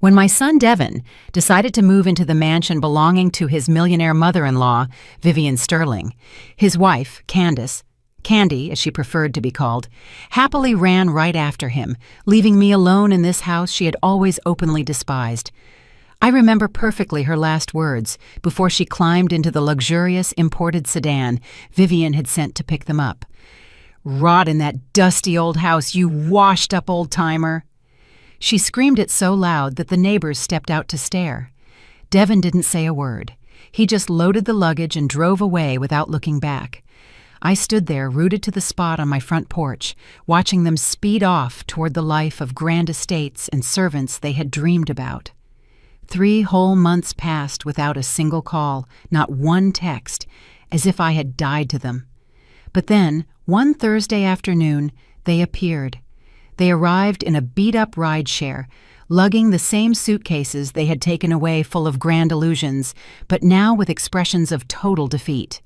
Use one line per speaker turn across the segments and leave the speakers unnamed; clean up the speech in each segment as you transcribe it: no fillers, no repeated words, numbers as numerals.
When my son Devin decided to move into the mansion belonging to his millionaire mother-in-law, Vivian Sterling, his wife, Candace, Candy, as she preferred to be called, happily ran right after him, leaving me alone in this house she had always openly despised. I remember perfectly her last words before she climbed into the luxurious imported sedan Vivian had sent to pick them up. "Rot in that dusty old house, you washed-up old-timer!" She screamed it so loud that the neighbors stepped out to stare. Devin didn't say a word. He just loaded the luggage and drove away without looking back. I stood there, rooted to the spot on my front porch, watching them speed off toward the life of grand estates and servants they had dreamed about. 3 whole months passed without a single call, not one text, as if I had died to them. But then, one Thursday afternoon, they appeared. They arrived in a beat-up rideshare, lugging the same suitcases they had taken away full of grand illusions, but now with expressions of total defeat.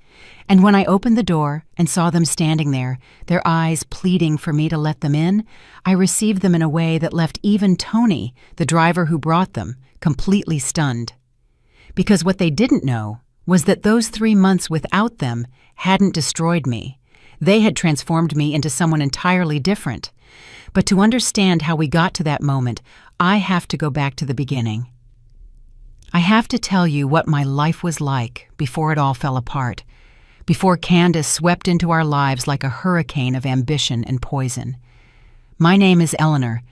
And when I opened the door and saw them standing there, their eyes pleading for me to let them in, I received them in a way that left even Tony, the driver who brought them, completely stunned. Because what they didn't know was that those 3 months without them hadn't destroyed me. They had transformed me into someone entirely different. But to understand how we got to that moment, I have to go back to the beginning. I have to tell you what my life was like before it all fell apart, before Candace swept into our lives like a hurricane of ambition and poison. My name is Eleanor,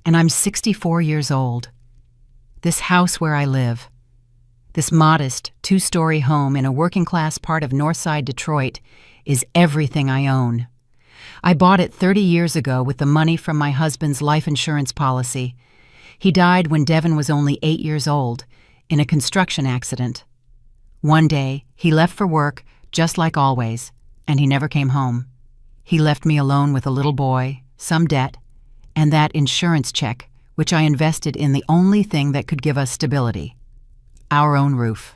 and I'm 64 years old. This house where I live, this modest 2-story home in a working-class part of Northside Detroit, is everything I own. I bought it 30 years ago with the money from my husband's life insurance policy. He died when Devin was only 8 years old, in a construction accident. One day, he left for work, just like always, and he never came home. He left me alone with a little boy, some debt, and that insurance check, which I invested in the only thing that could give us stability: our own roof.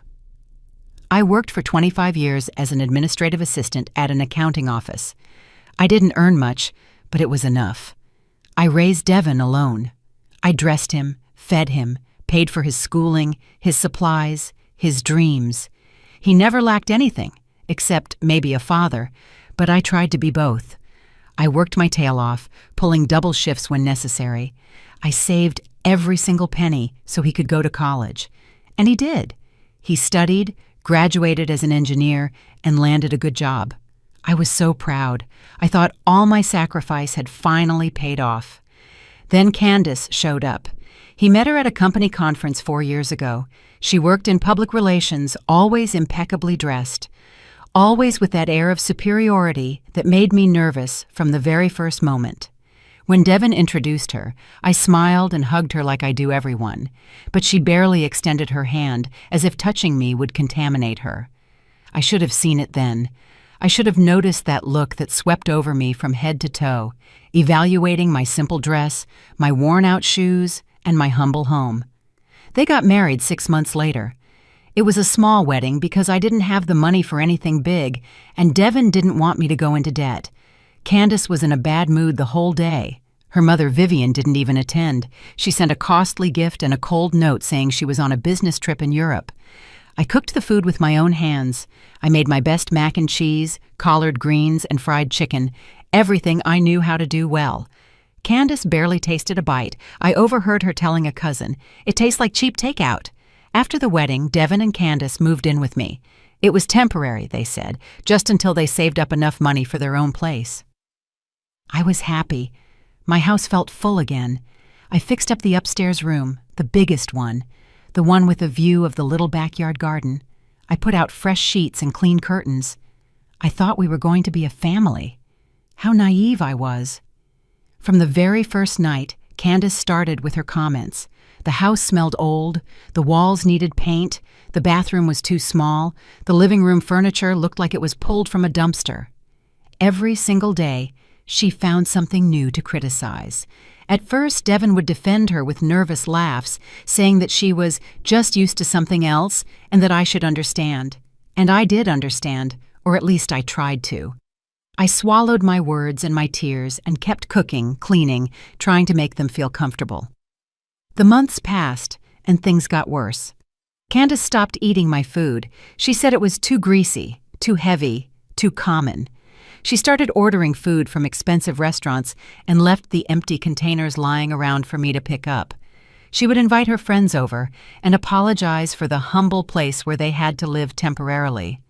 I worked for 25 years as an administrative assistant at an accounting office. I didn't earn much, but it was enough. I raised Devin alone. I dressed him, fed him, paid for his schooling, his supplies, his dreams. He never lacked anything, except maybe a father, but I tried to be both. I worked my tail off, pulling double shifts when necessary. I saved every single penny so he could go to college. And he did. He studied, graduated as an engineer, and landed a good job. I was so proud. I thought all my sacrifice had finally paid off. Then Candace showed up. He met her at a company conference 4 years ago. She worked in public relations, always impeccably dressed, always with that air of superiority that made me nervous from the very first moment. When Devin introduced her, I smiled and hugged her like I do everyone, but she barely extended her hand, as if touching me would contaminate her. I should have seen it then. I should have noticed that look that swept over me from head to toe, evaluating my simple dress, my worn-out shoes, and my humble home. They got married 6 months later. It was a small wedding because I didn't have the money for anything big, and Devin didn't want me to go into debt. Candace was in a bad mood the whole day. Her mother, Vivian, didn't even attend. She sent a costly gift and a cold note saying she was on a business trip in Europe. I cooked the food with my own hands. I made my best mac and cheese, collard greens, and fried chicken, everything I knew how to do well. Candace barely tasted a bite. I overheard her telling a cousin, "It tastes like cheap takeout." After the wedding, Devin and Candace moved in with me. It was temporary, they said, just until they saved up enough money for their own place. I was happy. My house felt full again. I fixed up the upstairs room, the biggest one, the one with a view of the little backyard garden. I put out fresh sheets and clean curtains. I thought we were going to be a family. How naive I was. From the very first night, Candace started with her comments. The house smelled old, the walls needed paint, the bathroom was too small, the living room furniture looked like it was pulled from a dumpster. Every single day, she found something new to criticize. At first, Devin would defend her with nervous laughs, saying that she was just used to something else and that I should understand. And I did understand, or at least I tried to. I swallowed my words and my tears and kept cooking, cleaning, trying to make them feel comfortable. The months passed, and things got worse. Candace stopped eating my food. She said it was too greasy, too heavy, too common. She started ordering food from expensive restaurants and left the empty containers lying around for me to pick up. She would invite her friends over and apologize for the humble place where they had to live temporarily.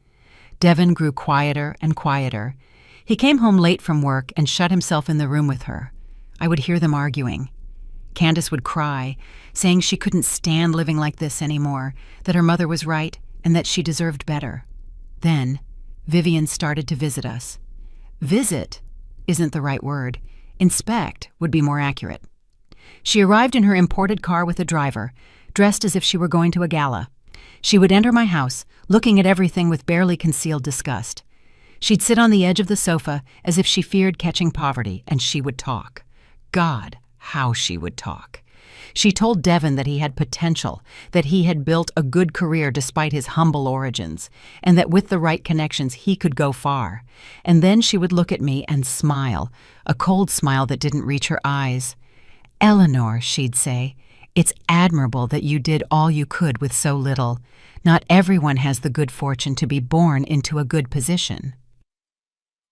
Devin grew quieter and quieter. He came home late from work and shut himself in the room with her. I would hear them arguing. Candace would cry, saying she couldn't stand living like this anymore, that her mother was right and that she deserved better. Then, Vivian started to visit us. Visit isn't the right word. Inspect would be more accurate. She arrived in her imported car with a driver, dressed as if she were going to a gala. She would enter my house, looking at everything with barely concealed disgust. She'd sit on the edge of the sofa as if she feared catching poverty, and she would talk. God, how she would talk. She told Devin that he had potential, that he had built a good career despite his humble origins, and that with the right connections he could go far. And then she would look at me and smile, a cold smile that didn't reach her eyes. "Eleanor," she'd say, "it's admirable that you did all you could with so little. Not everyone has the good fortune to be born into a good position."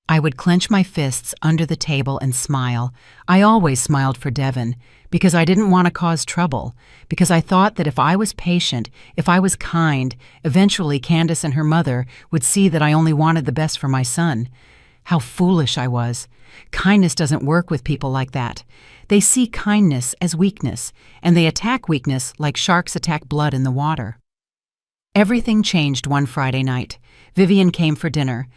I would clench my fists under the table and smile. I always smiled for Devin, because I didn't want to cause trouble, because I thought that if I was patient, if I was kind, eventually Candace and her mother would see that I only wanted the best for my son. How foolish I was. Kindness doesn't work with people like that. They see kindness as weakness, and they attack weakness like sharks attack blood in the water. Everything changed one Friday night. Vivian came for dinner.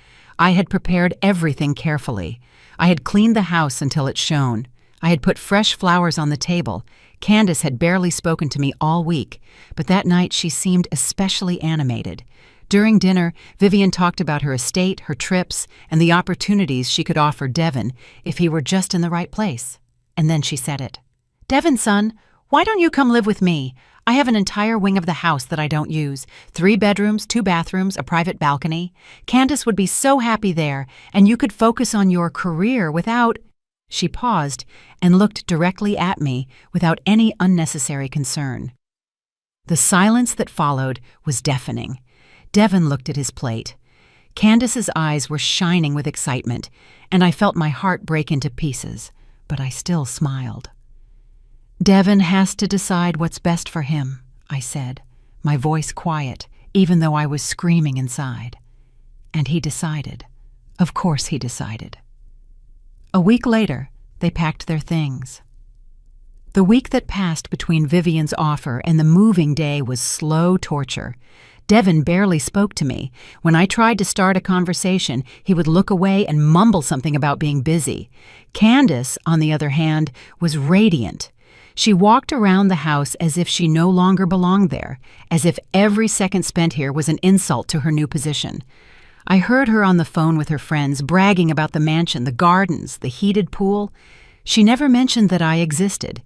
I had prepared everything carefully. I had cleaned the house until it shone. I had put fresh flowers on the table. Candace had barely spoken to me all week, but that night she seemed especially animated. During dinner, Vivian talked about her estate, her trips, and the opportunities she could offer Devin if he were just in the right place. And then she said it. "Devin, son, why don't you come live with me? I have an entire wing of the house that I don't use. 3 bedrooms, 2 bathrooms, a private balcony. Candace would be so happy there, and you could focus on your career without—" She paused and looked directly at me without any unnecessary concern. The silence that followed was deafening. Devin looked at his plate. Candace's eyes were shining with excitement, and I felt my heart break into pieces, but I still smiled. "Devin has to decide what's best for him," I said, my voice quiet, even though I was screaming inside. And he decided. Of course he decided. A week later, they packed their things. The week that passed between Vivian's offer and the moving day was slow torture. Devin barely spoke to me. When I tried to start a conversation, he would look away and mumble something about being busy. Candace, on the other hand, was radiant. She walked around the house as if she no longer belonged there, as if every second spent here was an insult to her new position. I heard her on the phone with her friends, bragging about the mansion, the gardens, the heated pool. She never mentioned that I existed.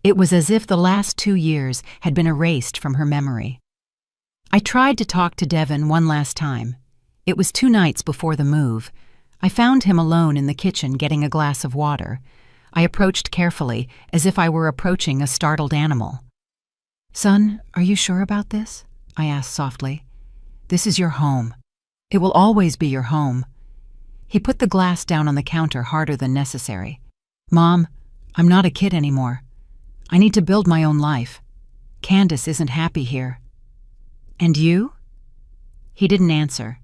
It was as if the last 2 years had been erased from her memory. I tried to talk to Devin one last time. It was 2 nights before the move. I found him alone in the kitchen getting a glass of water. I approached carefully, as if I were approaching a startled animal. "Son, are you sure about this?" I asked softly. "This is your home. It will always be your home." He put the glass down on the counter harder than necessary. "Mom, I'm not a kid anymore. I need to build my own life. Candace isn't happy here." "And you?" He didn't answer.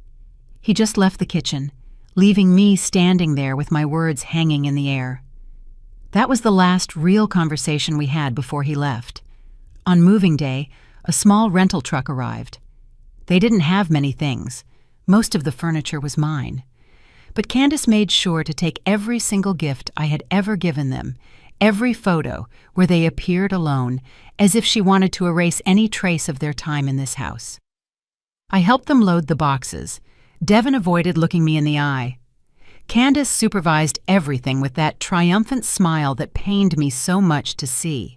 He just left the kitchen, leaving me standing there with my words hanging in the air. That was the last real conversation we had before he left. On moving day, a small rental truck arrived. They didn't have many things. Most of the furniture was mine. But Candace made sure to take every single gift I had ever given them, every photo where they appeared alone, as if she wanted to erase any trace of their time in this house. I helped them load the boxes. Devin avoided looking me in the eye. Candace supervised everything with that triumphant smile that pained me so much to see.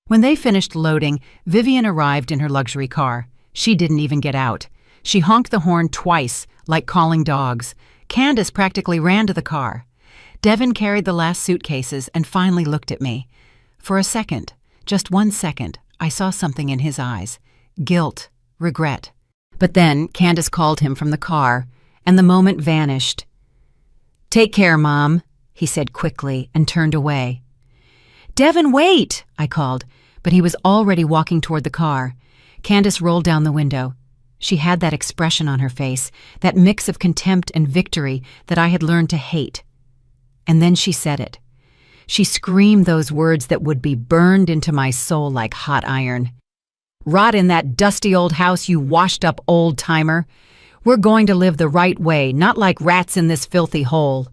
When they finished loading, Vivian arrived in her luxury car. She didn't even get out. She honked the horn twice, like calling dogs. Candace practically ran to the car. Devin carried the last suitcases and finally looked at me. For a second, Just 1 second, I saw something in his eyes. Guilt, regret. But then Candace called him from the car, and the moment vanished. "Take care, Mom," he said quickly and turned away. "Devin, wait!" I called, but he was already walking toward the car. Candace rolled down the window. She had that expression on her face, that mix of contempt and victory that I had learned to hate. And then she said it. She screamed those words that would be burned into my soul like hot iron. "Rot in that dusty old house, you washed-up old-timer. We're going to live the right way, not like rats in this filthy hole."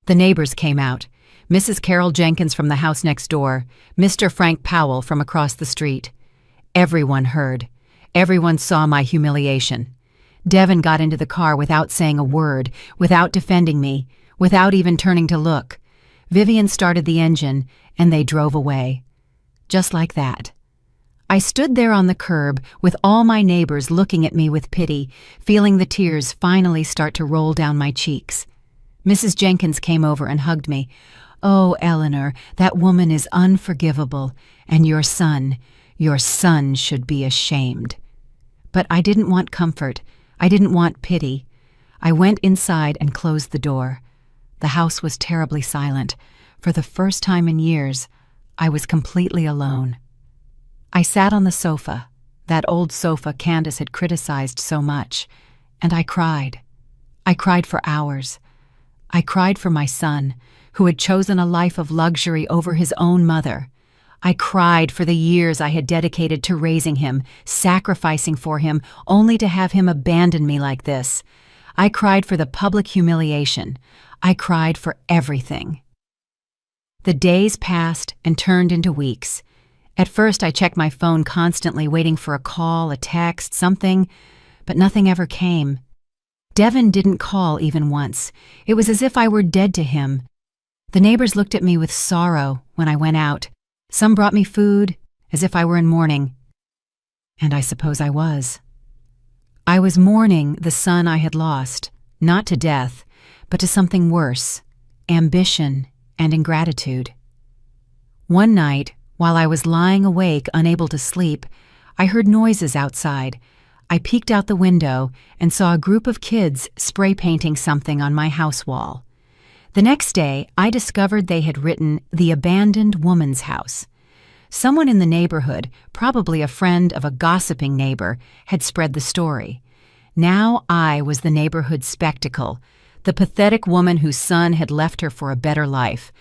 The neighbors came out. Mrs. Carol Jenkins from the house next door, Mr. Frank Powell from across the street. Everyone heard. Everyone saw my humiliation. Devin got into the car without saying a word, without defending me, without even turning to look. Vivian started the engine, and they drove away. Just like that. I stood there on the curb with all my neighbors looking at me with pity, feeling the tears finally start to roll down my cheeks. Mrs. Jenkins came over and hugged me. "Oh, Eleanor, that woman is unforgivable, and your son should be ashamed." But I didn't want comfort. I didn't want pity. I went inside and closed the door. The house was terribly silent. For the first time in years, I was completely alone. I sat on the sofa, that old sofa Candace had criticized so much, and I cried. I cried for hours. I cried for my son, who had chosen a life of luxury over his own mother. I cried for the years I had dedicated to raising him, sacrificing for him, only to have him abandon me like this. I cried for the public humiliation. I cried for everything. The days passed and turned into weeks. At first, I checked my phone constantly, waiting for a call, a text, something, but nothing ever came. Devin didn't call even once. It was as if I were dead to him. The neighbors looked at me with sorrow when I went out. Some brought me food, as if I were in mourning. And I suppose I was. I was mourning the son I had lost, not to death, but to something worse, ambition and ingratitude. One night, while I was lying awake, unable to sleep, I heard noises outside. I peeked out the window and saw a group of kids spray painting something on my house wall. The next day, I discovered they had written "The Abandoned Woman's House." Someone in the neighborhood, probably a friend of a gossiping neighbor, had spread the story. Now I was the neighborhood spectacle, the pathetic woman whose son had left her for a better life.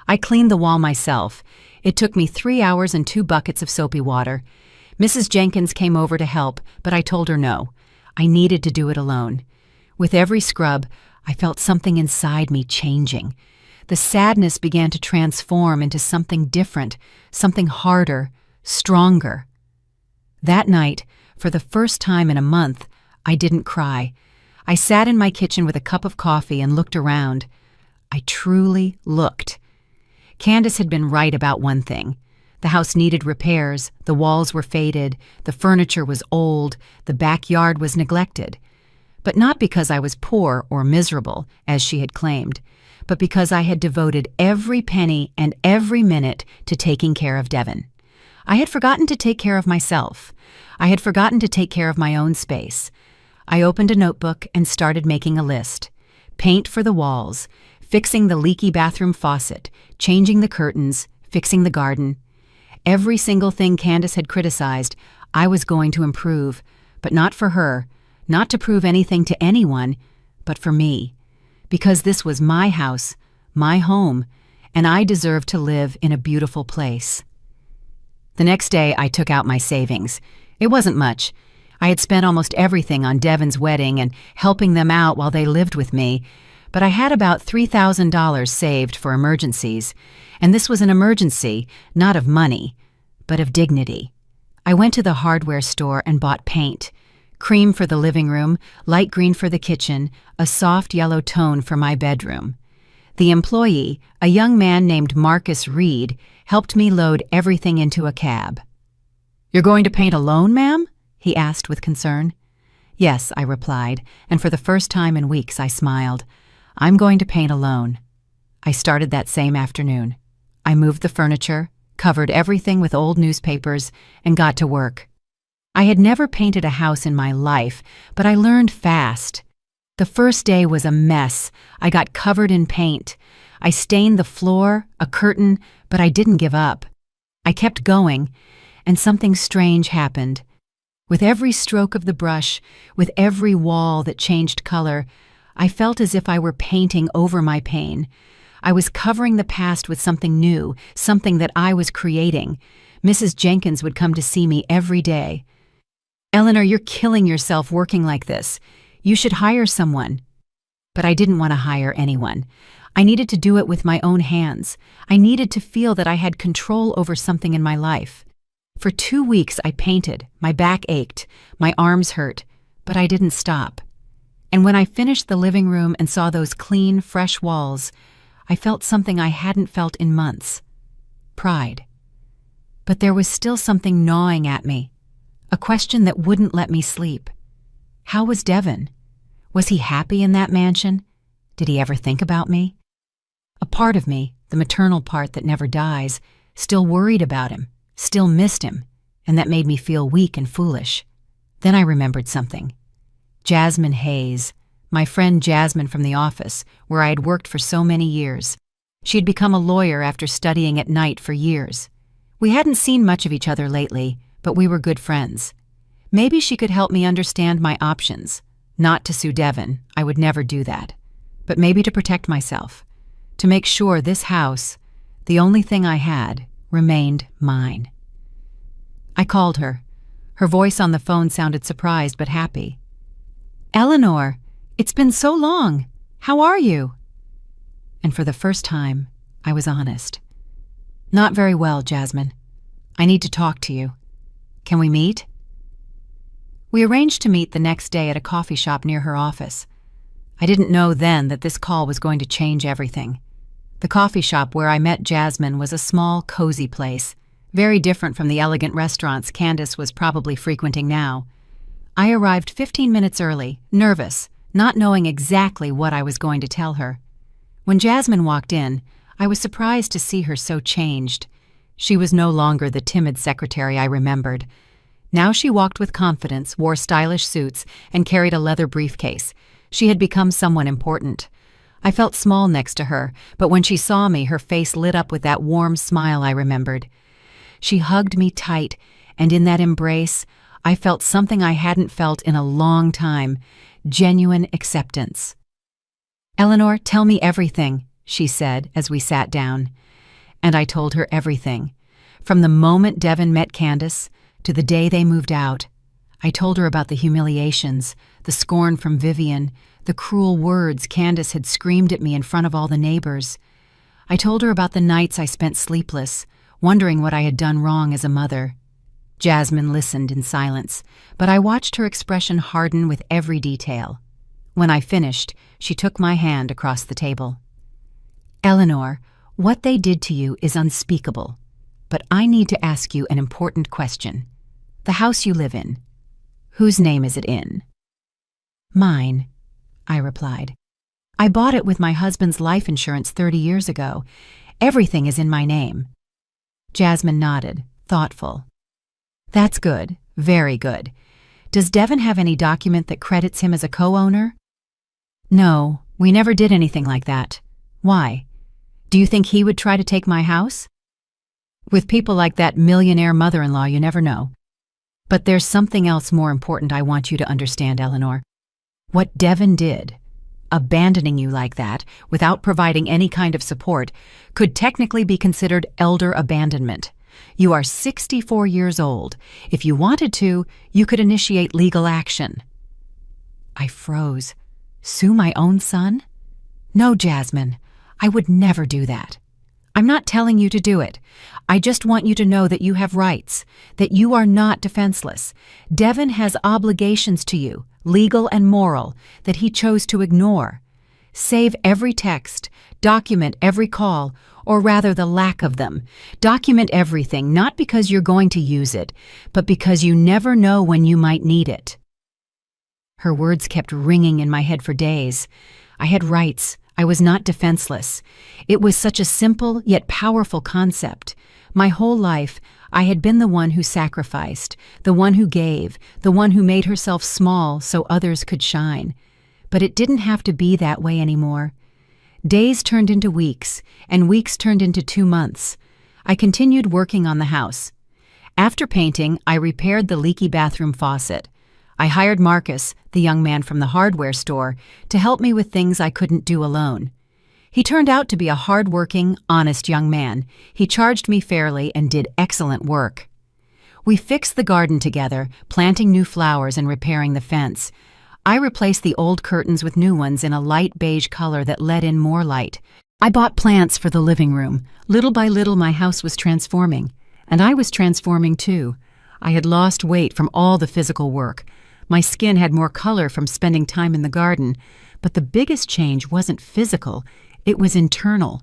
I cleaned the wall myself. It took me 3 hours and 2 buckets of soapy water. Mrs. Jenkins came over to help, but I told her no. I needed to do it alone. With every scrub, I felt something inside me changing. The sadness began to transform into something different, something harder, stronger. That night, for the first time in a month, I didn't cry. I sat in my kitchen with a cup of coffee and looked around. I truly looked. Candace had been right about one thing. The house needed repairs, the walls were faded, the furniture was old, the backyard was neglected. But not because I was poor or miserable, as she had claimed, but because I had devoted every penny and every minute to taking care of Devin. I had forgotten to take care of myself. I had forgotten to take care of my own space. I opened a notebook and started making a list. Paint for the walls, fixing the leaky bathroom faucet, changing the curtains, fixing the garden. Every single thing Candace had criticized, I was going to improve, but not for her, not to prove anything to anyone, but for me. Because this was my house, my home, and I deserved to live in a beautiful place. The next day, I took out my savings. It wasn't much. I had spent almost everything on Devin's wedding and helping them out while they lived with me, but I had about $3,000 saved for emergencies, and this was an emergency, not of money, but of dignity. I went to the hardware store and bought paint. Cream for the living room, light green for the kitchen, a soft yellow tone for my bedroom. The employee, a young man named Marcus Reed, helped me load everything into a cab. "You're going to paint alone, ma'am?" he asked with concern. "Yes," I replied, and for the first time in weeks I smiled. "I'm going to paint alone." I started that same afternoon. I moved the furniture, covered everything with old newspapers, and got to work. I had never painted a house in my life, but I learned fast. The first day was a mess. I got covered in paint. I stained the floor, a curtain, but I didn't give up. I kept going, and something strange happened. With every stroke of the brush, with every wall that changed color, I felt as if I were painting over my pain. I was covering the past with something new, something that I was creating. Mrs. Jenkins would come to see me every day. "Eleanor, you're killing yourself working like this. You should hire someone." But I didn't want to hire anyone. I needed to do it with my own hands. I needed to feel that I had control over something in my life. For 2 weeks I painted, my back ached, my arms hurt, but I didn't stop. And when I finished the living room and saw those clean, fresh walls, I felt something I hadn't felt in months. Pride. But there was still something gnawing at me, a question that wouldn't let me sleep. How was Devin? Was he happy in that mansion? Did he ever think about me? A part of me, the maternal part that never dies, still worried about him, still missed him, and that made me feel weak and foolish. Then I remembered something. Jasmine Hayes, my friend Jasmine from the office, where I had worked for so many years. She had become a lawyer after studying at night for years. We hadn't seen much of each other lately, but we were good friends. Maybe she could help me understand my options. Not to sue Devin, I would never do that. But maybe to protect myself. To make sure this house, the only thing I had, remained mine. I called her. Her voice on the phone sounded surprised but happy. "Eleanor, it's been so long. How are you?" And for the first time, I was honest. "Not very well, Jasmine. I need to talk to you. Can we meet?" We arranged to meet the next day at a coffee shop near her office. I didn't know then that this call was going to change everything. The coffee shop where I met Jasmine was a small, cozy place, very different from the elegant restaurants Candace was probably frequenting now. I arrived 15 minutes early, nervous, not knowing exactly what I was going to tell her. When Jasmine walked in, I was surprised to see her so changed. She was no longer the timid secretary I remembered. Now she walked with confidence, wore stylish suits, and carried a leather briefcase. She had become someone important. I felt small next to her, but when she saw me, her face lit up with that warm smile I remembered. She hugged me tight, and in that embrace, I felt something I hadn't felt in a long time, genuine acceptance. "Eleanor, tell me everything," she said as we sat down. And I told her everything. From the moment Devin met Candace to the day they moved out. I told her about the humiliations, the scorn from Vivian, the cruel words Candace had screamed at me in front of all the neighbors. I told her about the nights I spent sleepless, wondering what I had done wrong as a mother. Jasmine listened in silence, but I watched her expression harden with every detail. When I finished, she took my hand across the table. "Eleanor, what they did to you is unspeakable, but I need to ask you an important question. The house you live in, whose name is it in?" "Mine," I replied. "I bought it with my husband's life insurance 30 years ago. Everything is in my name." Jasmine nodded, thoughtful. "That's good, very good. Does Devin have any document that credits him as a co-owner?" "No, we never did anything like that. Why? Do you think he would try to take my house?" "With people like that millionaire mother-in-law, you never know. But there's something else more important I want you to understand, Eleanor. What Devin did, abandoning you like that, without providing any kind of support, could technically be considered elder abandonment. You are 64 years old. If you wanted to, you could initiate legal action." I froze. Sue my own son? "No, Jasmine, I would never do that. I'm not telling you to do it. I just want you to know that you have rights, that you are not defenseless. Devin has obligations to you, legal and moral, that he chose to ignore. Save every text, document every call, or rather the lack of them. Document everything, not because you're going to use it, but because you never know when you might need it." Her words kept ringing in my head for days. I had rights. I was not defenseless. It was such a simple yet powerful concept. My whole life, I had been the one who sacrificed, the one who gave, the one who made herself small so others could shine. But it didn't have to be that way anymore. Days turned into weeks, and weeks turned into 2 months. I continued working on the house. After painting, I repaired the leaky bathroom faucet. I hired Marcus, the young man from the hardware store, to help me with things I couldn't do alone. He turned out to be a hard-working, honest young man. He charged me fairly and did excellent work. We fixed the garden together, planting new flowers and repairing the fence. I replaced the old curtains with new ones in a light beige color that let in more light. I bought plants for the living room. Little by little, my house was transforming. And I was transforming too. I had lost weight from all the physical work. My skin had more color from spending time in the garden. But the biggest change wasn't physical. It was internal.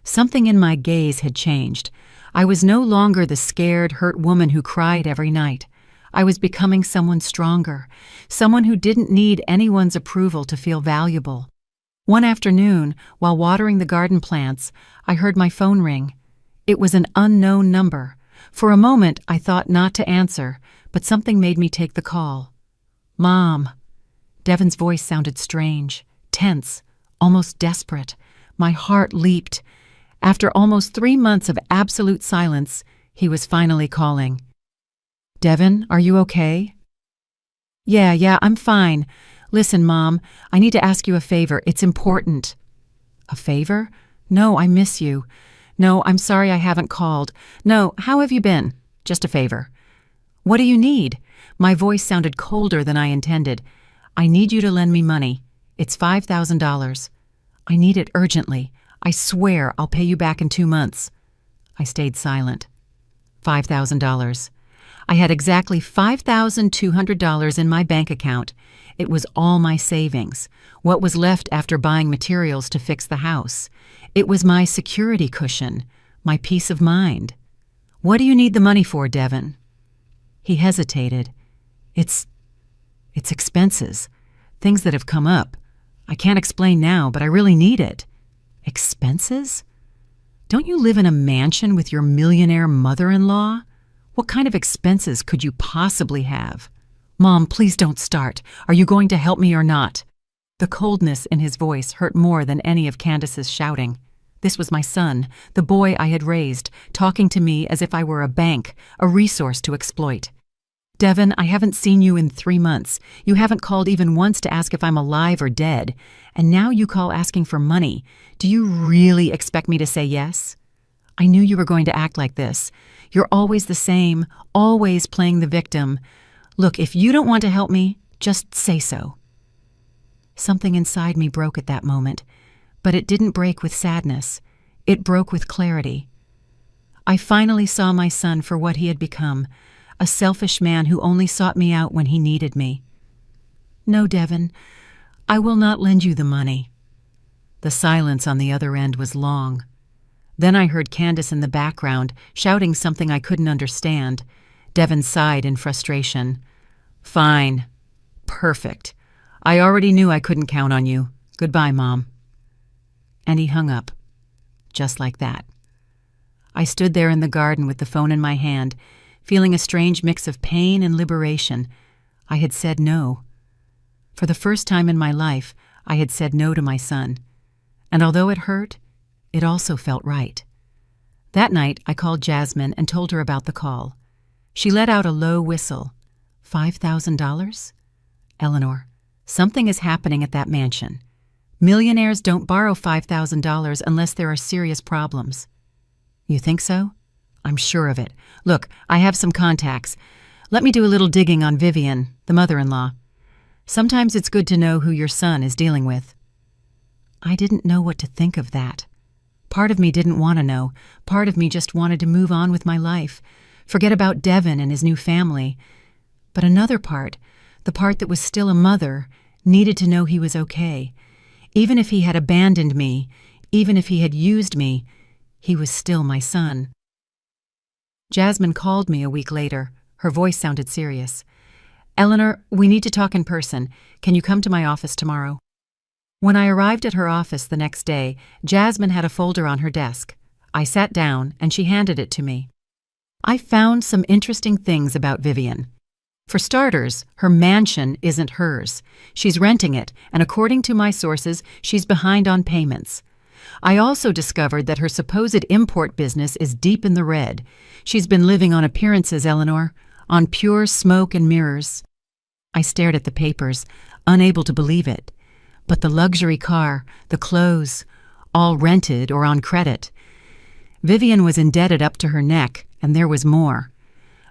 Something in my gaze had changed. I was no longer the scared, hurt woman who cried every night. I was becoming someone stronger, someone who didn't need anyone's approval to feel valuable. One afternoon, while watering the garden plants, I heard my phone ring. It was an unknown number. For a moment, I thought not to answer, but something made me take the call. "Mom." Devon's voice sounded strange, tense, almost desperate. My heart leaped. After almost 3 months of absolute silence, he was finally calling. "Devon, are you okay?" Yeah, I'm fine. Listen, Mom, I need to ask you a favor. It's important." "A favor? No, I miss you. No, I'm sorry I haven't called. No, how have you been? Just a favor." "What do you need?" My voice sounded colder than I intended. "I need you to lend me money. It's $5,000. I need it urgently. I swear I'll pay you back in 2 months." I stayed silent. $5,000. I had exactly $5,200 in my bank account. It was all my savings, what was left after buying materials to fix the house. It was my security cushion, my peace of mind. "What do you need the money for, Devon?" He hesitated. It's expenses, things that have come up. I can't explain now, but I really need it." "Expenses? Don't you live in a mansion with your millionaire mother-in-law? What kind of expenses could you possibly have?" "Mom, please don't start. Are you going to help me or not?" The coldness in his voice hurt more than any of Candace's shouting. This was my son, the boy I had raised, talking to me as if I were a bank, a resource to exploit. "Devon, I haven't seen you in 3 months. You haven't called even once to ask if I'm alive or dead. And now you call asking for money. Do you really expect me to say yes? I knew you were going to act like this. You're always the same, always playing the victim. Look, if you don't want to help me, just say so." Something inside me broke at that moment, but it didn't break with sadness. It broke with clarity. I finally saw my son for what he had become, a selfish man who only sought me out when he needed me. "No, Devon, I will not lend you the money." The silence on the other end was long. Then I heard Candace in the background, shouting something I couldn't understand. Devon sighed in frustration. "Fine. Perfect. I already knew I couldn't count on you. Goodbye, Mom." And he hung up. Just like that. I stood there in the garden with the phone in my hand, feeling a strange mix of pain and liberation. I had said no. For the first time in my life, I had said no to my son. And although it hurt, it also felt right. That night, I called Jasmine and told her about the call. She let out a low whistle. $5,000? "Eleanor, something is happening at that mansion. Millionaires don't borrow $5,000 unless there are serious problems." "You think so?" "I'm sure of it. Look, I have some contacts. Let me do a little digging on Vivian, the mother-in-law. Sometimes it's good to know who your son is dealing with." I didn't know what to think of that. Part of me didn't want to know. Part of me just wanted to move on with my life, forget about Devon and his new family. But another part, the part that was still a mother, needed to know he was okay. Even if he had abandoned me, even if he had used me, he was still my son. Jasmine called me a week later. Her voice sounded serious. "Eleanor, we need to talk in person. Can you come to my office tomorrow?" When I arrived at her office the next day, Jasmine had a folder on her desk. I sat down, and she handed it to me. I found some interesting things about Vivian. For starters, her mansion isn't hers. She's renting it, and according to my sources, she's behind on payments. I also discovered that her supposed import business is deep in the red. She's been living on appearances, Eleanor, on pure smoke and mirrors. I stared at the papers, unable to believe it. But the luxury car, the clothes, all rented or on credit. Vivian was indebted up to her neck, and there was more.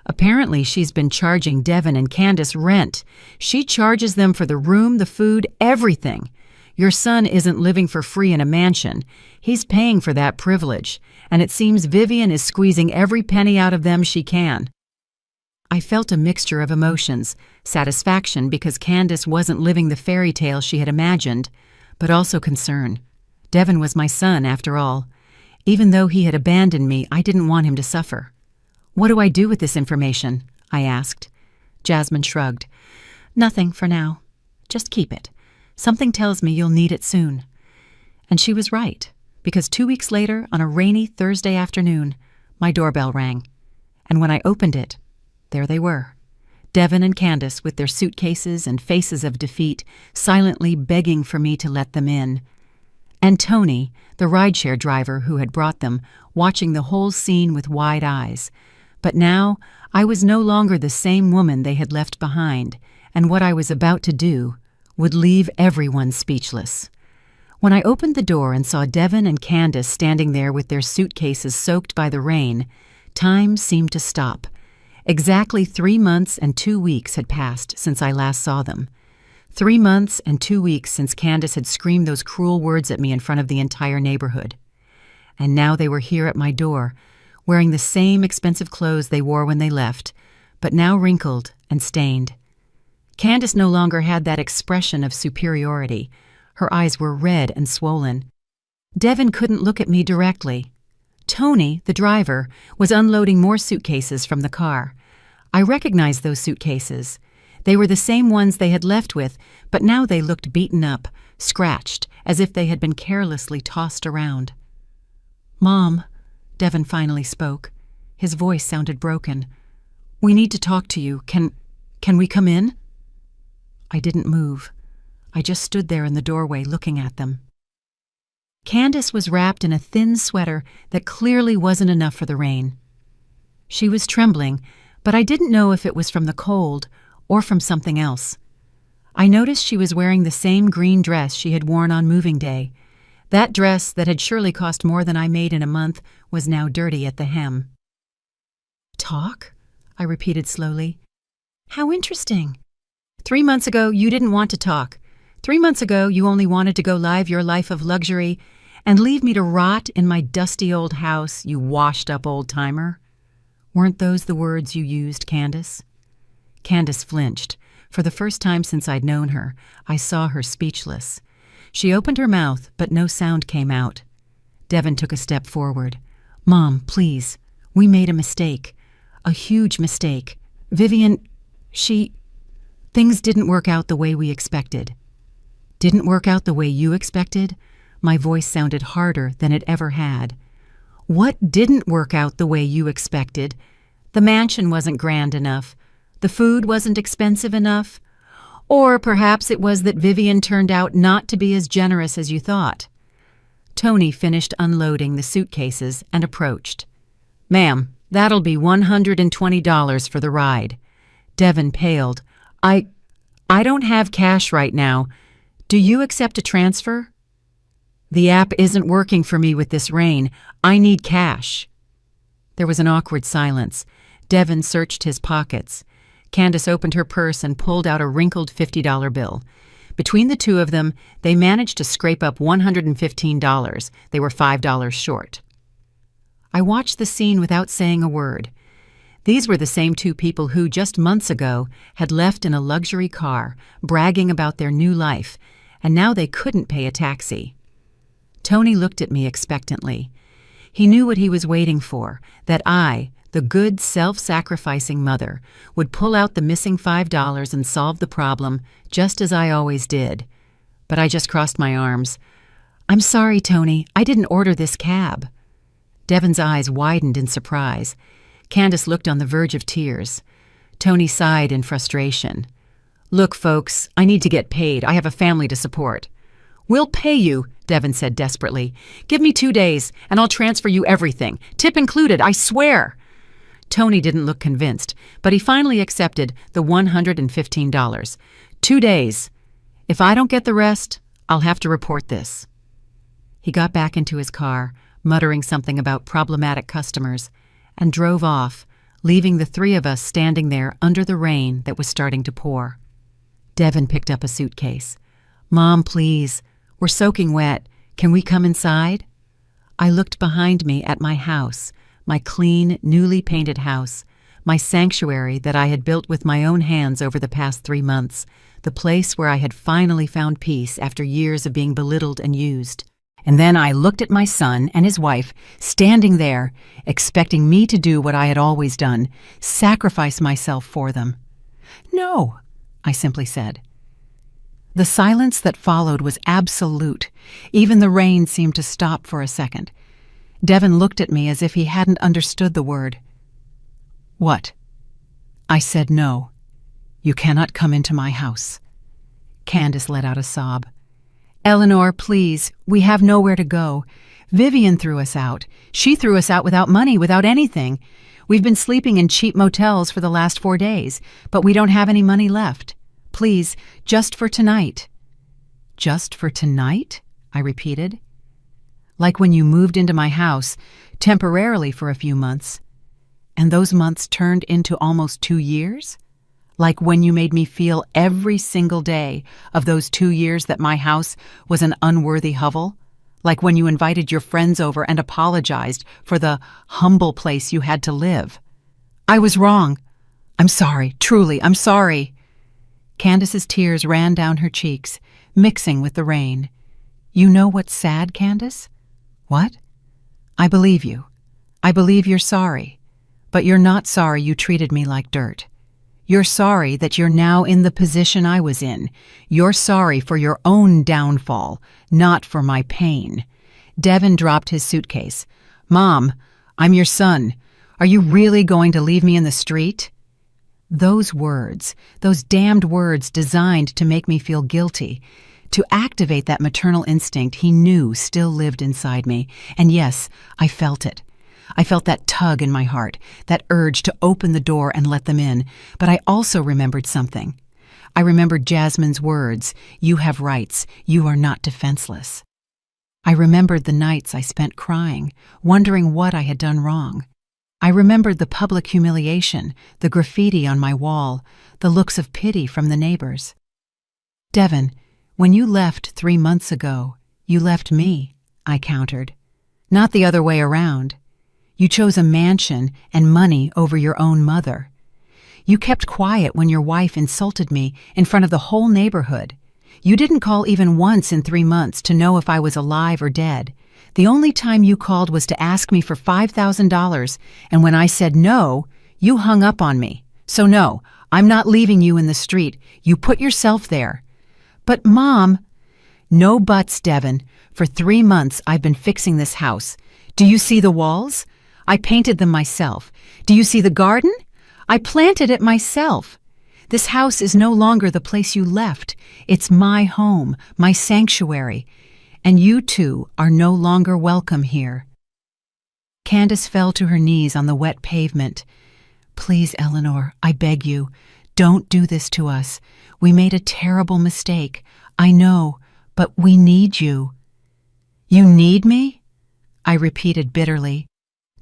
Apparently, she's been charging Devin and Candace rent. She charges them for the room, the food, everything. Your son isn't living for free in a mansion. He's paying for that privilege, and it seems Vivian is squeezing every penny out of them she can. I felt a mixture of emotions, satisfaction because Candace wasn't living the fairy tale she had imagined, but also concern. Devin was my son, after all. Even though he had abandoned me, I didn't want him to suffer. "What do I do with this information?" I asked. Jasmine shrugged. "Nothing for now. Just keep it. Something tells me you'll need it soon." And she was right, because 2 weeks later, on a rainy Thursday afternoon, my doorbell rang. And when I opened it, there they were, Devin and Candace with their suitcases and faces of defeat, silently begging for me to let them in. And Tony, the rideshare driver who had brought them, watching the whole scene with wide eyes. But now, I was no longer the same woman they had left behind, and what I was about to do would leave everyone speechless. When I opened the door and saw Devin and Candace standing there with their suitcases soaked by the rain, time seemed to stop. Exactly 3 months and 2 weeks had passed since I last saw them. 3 months and 2 weeks since Candace had screamed those cruel words at me in front of the entire neighborhood. And now they were here at my door, wearing the same expensive clothes they wore when they left, but now wrinkled and stained. Candace no longer had that expression of superiority. Her eyes were red and swollen. Devin couldn't look at me directly. Tony, the driver, was unloading more suitcases from the car. I recognized those suitcases. They were the same ones they had left with, but now they looked beaten up, scratched, as if they had been carelessly tossed around. "Mom," Devin finally spoke. His voice sounded broken. "We need to talk to you. Can we come in?" I didn't move. I just stood there in the doorway looking at them. Candace was wrapped in a thin sweater that clearly wasn't enough for the rain. She was trembling, but I didn't know if it was from the cold or from something else. I noticed she was wearing the same green dress she had worn on moving day. That dress that had surely cost more than I made in a month was now dirty at the hem. "Talk?" I repeated slowly. "How interesting. 3 months ago, you didn't want to talk. 3 months ago, you only wanted to go live your life of luxury and leave me to rot in my dusty old house, you washed-up old-timer. Weren't those the words you used, Candace?" Candace flinched. For the first time since I'd known her, I saw her speechless. She opened her mouth, but no sound came out. Devin took a step forward. "Mom, please. We made a mistake. A huge mistake. Vivian, things didn't work out the way we expected." "Didn't work out the way you expected?" My voice sounded harder than it ever had. "What didn't work out the way you expected? The mansion wasn't grand enough. The food wasn't expensive enough. Or perhaps it was that Vivian turned out not to be as generous as you thought." Tony finished unloading the suitcases and approached. "Ma'am, that'll be $120 for the ride." Devin paled. I don't have cash right now. Do you accept a transfer?" "The app isn't working for me with this rain. I need cash." There was an awkward silence. Devin searched his pockets. Candace opened her purse and pulled out a wrinkled $50 bill. Between the two of them, they managed to scrape up $115. They were $5 short. I watched the scene without saying a word. These were the same two people who, just months ago, had left in a luxury car, bragging about their new life, and now they couldn't pay a taxi. Tony looked at me expectantly. He knew what he was waiting for, that I, the good, self-sacrificing mother, would pull out the missing $5 and solve the problem, just as I always did. But I just crossed my arms. "I'm sorry, Tony. I didn't order this cab." Devin's eyes widened in surprise. Candace looked on the verge of tears. Tony sighed in frustration. "Look, folks, I need to get paid. I have a family to support." "We'll pay you," Devin said desperately. "Give me 2 days, and I'll transfer you everything. Tip included, I swear." Tony didn't look convinced, but he finally accepted the $115. 2 days. If I don't get the rest, I'll have to report this. He got back into his car, muttering something about problematic customers, and drove off, leaving the three of us standing there under the rain that was starting to pour. Devin picked up a suitcase. "Mom, please. We're soaking wet. Can we come inside?" I looked behind me at my house, my clean, newly painted house, my sanctuary that I had built with my own hands over the past 3 months, the place where I had finally found peace after years of being belittled and used. And then I looked at my son and his wife standing there, expecting me to do what I had always done, sacrifice myself for them. "No," I simply said. The silence that followed was absolute. Even the rain seemed to stop for a second. Devin looked at me as if he hadn't understood the word. "What?" I said no. "You cannot come into my house." Candace let out a sob. "Eleanor, please, we have nowhere to go. Vivian threw us out. She threw us out without money, without anything. We've been sleeping in cheap motels for the last 4 days, but we don't have any money left. Please, just for tonight." "Just for tonight?" I repeated. "Like when you moved into my house, temporarily for a few months, and those months turned into almost 2 years? Like when you made me feel every single day of those 2 years that my house was an unworthy hovel? Like when you invited your friends over and apologized for the humble place you had to live? I was wrong. I'm sorry, truly, I'm sorry." Candace's tears ran down her cheeks, mixing with the rain. "You know what's sad, Candace?" "What?" "I believe you. I believe you're sorry. But you're not sorry you treated me like dirt. You're sorry that you're now in the position I was in. You're sorry for your own downfall, not for my pain." Devin dropped his suitcase. "Mom, I'm your son. Are you really going to leave me in the street?" Those words, those damned words designed to make me feel guilty, to activate that maternal instinct he knew still lived inside me. And yes, I felt it. I felt that tug in my heart, that urge to open the door and let them in. But I also remembered something. I remembered Jasmine's words, "You have rights. You are not defenseless." I remembered the nights I spent crying, wondering what I had done wrong. I remembered the public humiliation, the graffiti on my wall, the looks of pity from the neighbors. "Devin, when you left 3 months ago, you left me," I countered. "Not the other way around. You chose a mansion and money over your own mother. You kept quiet when your wife insulted me in front of the whole neighborhood. You didn't call even once in 3 months to know if I was alive or dead. The only time you called was to ask me for $5,000, and when I said no, you hung up on me. So no, I'm not leaving you in the street. You put yourself there." "But Mom—" "No buts, Devin. For 3 months I've been fixing this house. Do you see the walls? I painted them myself. Do you see the garden? I planted it myself. This house is no longer the place you left. It's my home, my sanctuary. And you two are no longer welcome here." Candace fell to her knees on the wet pavement. "Please, Eleanor, I beg you, don't do this to us. We made a terrible mistake. I know, but we need you." "You need me?" I repeated bitterly.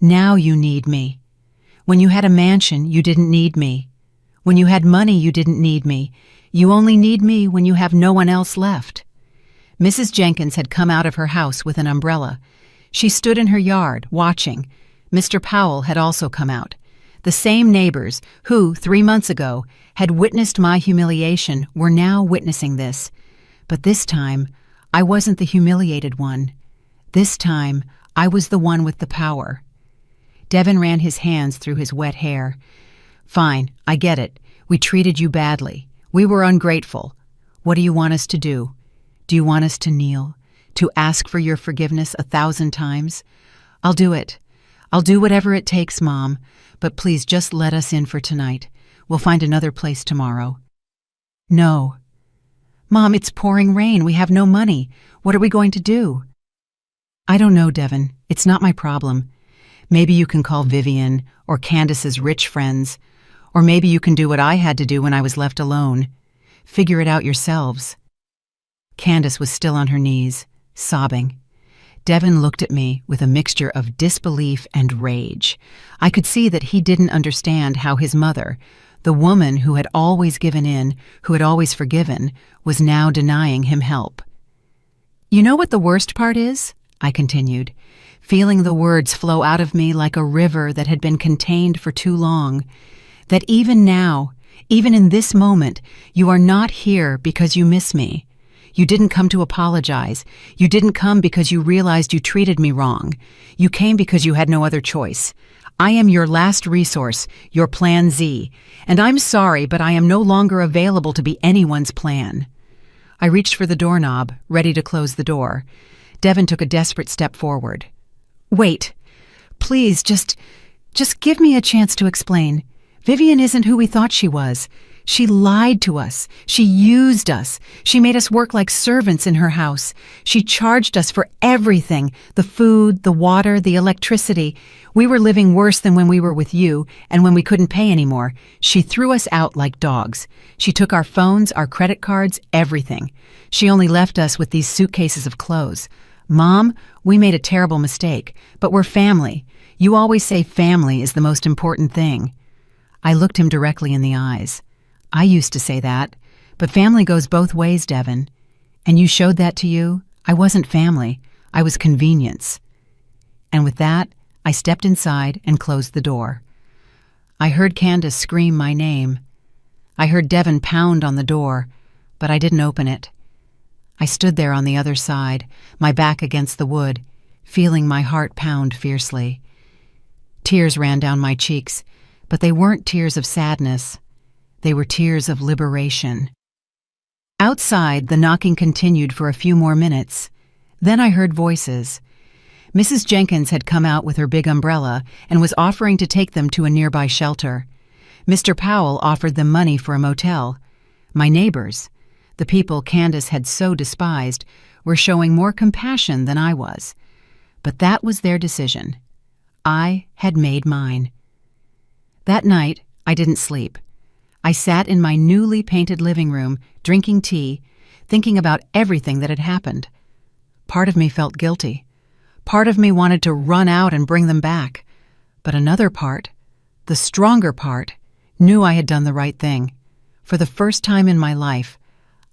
"Now you need me. When you had a mansion, you didn't need me. When you had money, you didn't need me. You only need me when you have no one else left." Mrs. Jenkins had come out of her house with an umbrella. She stood in her yard, watching. Mr. Powell had also come out. The same neighbors who, 3 months ago, had witnessed my humiliation were now witnessing this. But this time, I wasn't the humiliated one. This time, I was the one with the power. Devin ran his hands through his wet hair. "Fine, I get it. We treated you badly. We were ungrateful. What do you want us to do? Do you want us to kneel? To ask for your forgiveness 1,000 times? I'll do it. I'll do whatever it takes, Mom, but please just let us in for tonight. We'll find another place tomorrow. No. Mom, it's pouring rain. We have no money. What are we going to do? I don't know, Devon. It's not my problem. Maybe you can call Vivian or Candace's rich friends, or maybe you can do what I had to do when I was left alone. Figure it out yourselves. Candace was still on her knees, sobbing. Devon looked at me with a mixture of disbelief and rage. I could see that he didn't understand how his mother, the woman who had always given in, who had always forgiven, was now denying him help. You know what the worst part is? I continued, feeling the words flow out of me like a river that had been contained for too long. That even now, even in this moment, you are not here because you miss me. You didn't come to apologize. You didn't come because you realized you treated me wrong. You came because you had no other choice. I am your last resource, your plan Z, and I'm sorry, but I am no longer available to be anyone's plan. I reached for the doorknob, ready to close the door. Devon took a desperate step forward. Wait. Please, just give me a chance to explain. Vivian isn't who we thought she was. She lied to us. She used us. She made us work like servants in her house. She charged us for everything, the food, the water, the electricity. We were living worse than when we were with you, and when we couldn't pay anymore. She threw us out like dogs. She took our phones, our credit cards, everything. She only left us with these suitcases of clothes. Mom, we made a terrible mistake, but we're family. You always say family is the most important thing. I looked him directly in the eyes. I used to say that, but family goes both ways, Devon. And you showed that to you? I wasn't family. I was convenience. And with that, I stepped inside and closed the door. I heard Candace scream my name. I heard Devon pound on the door, but I didn't open it. I stood there on the other side, my back against the wood, feeling my heart pound fiercely. Tears ran down my cheeks, but they weren't tears of sadness. They were tears of liberation. Outside, the knocking continued for a few more minutes. Then I heard voices. Mrs. Jenkins had come out with her big umbrella and was offering to take them to a nearby shelter. Mr. Powell offered them money for a motel. My neighbors, the people Candace had so despised, were showing more compassion than I was. But that was their decision. I had made mine. That night, I didn't sleep. I sat in my newly painted living room, drinking tea, thinking about everything that had happened. Part of me felt guilty. Part of me wanted to run out and bring them back. But another part, the stronger part, knew I had done the right thing. For the first time in my life,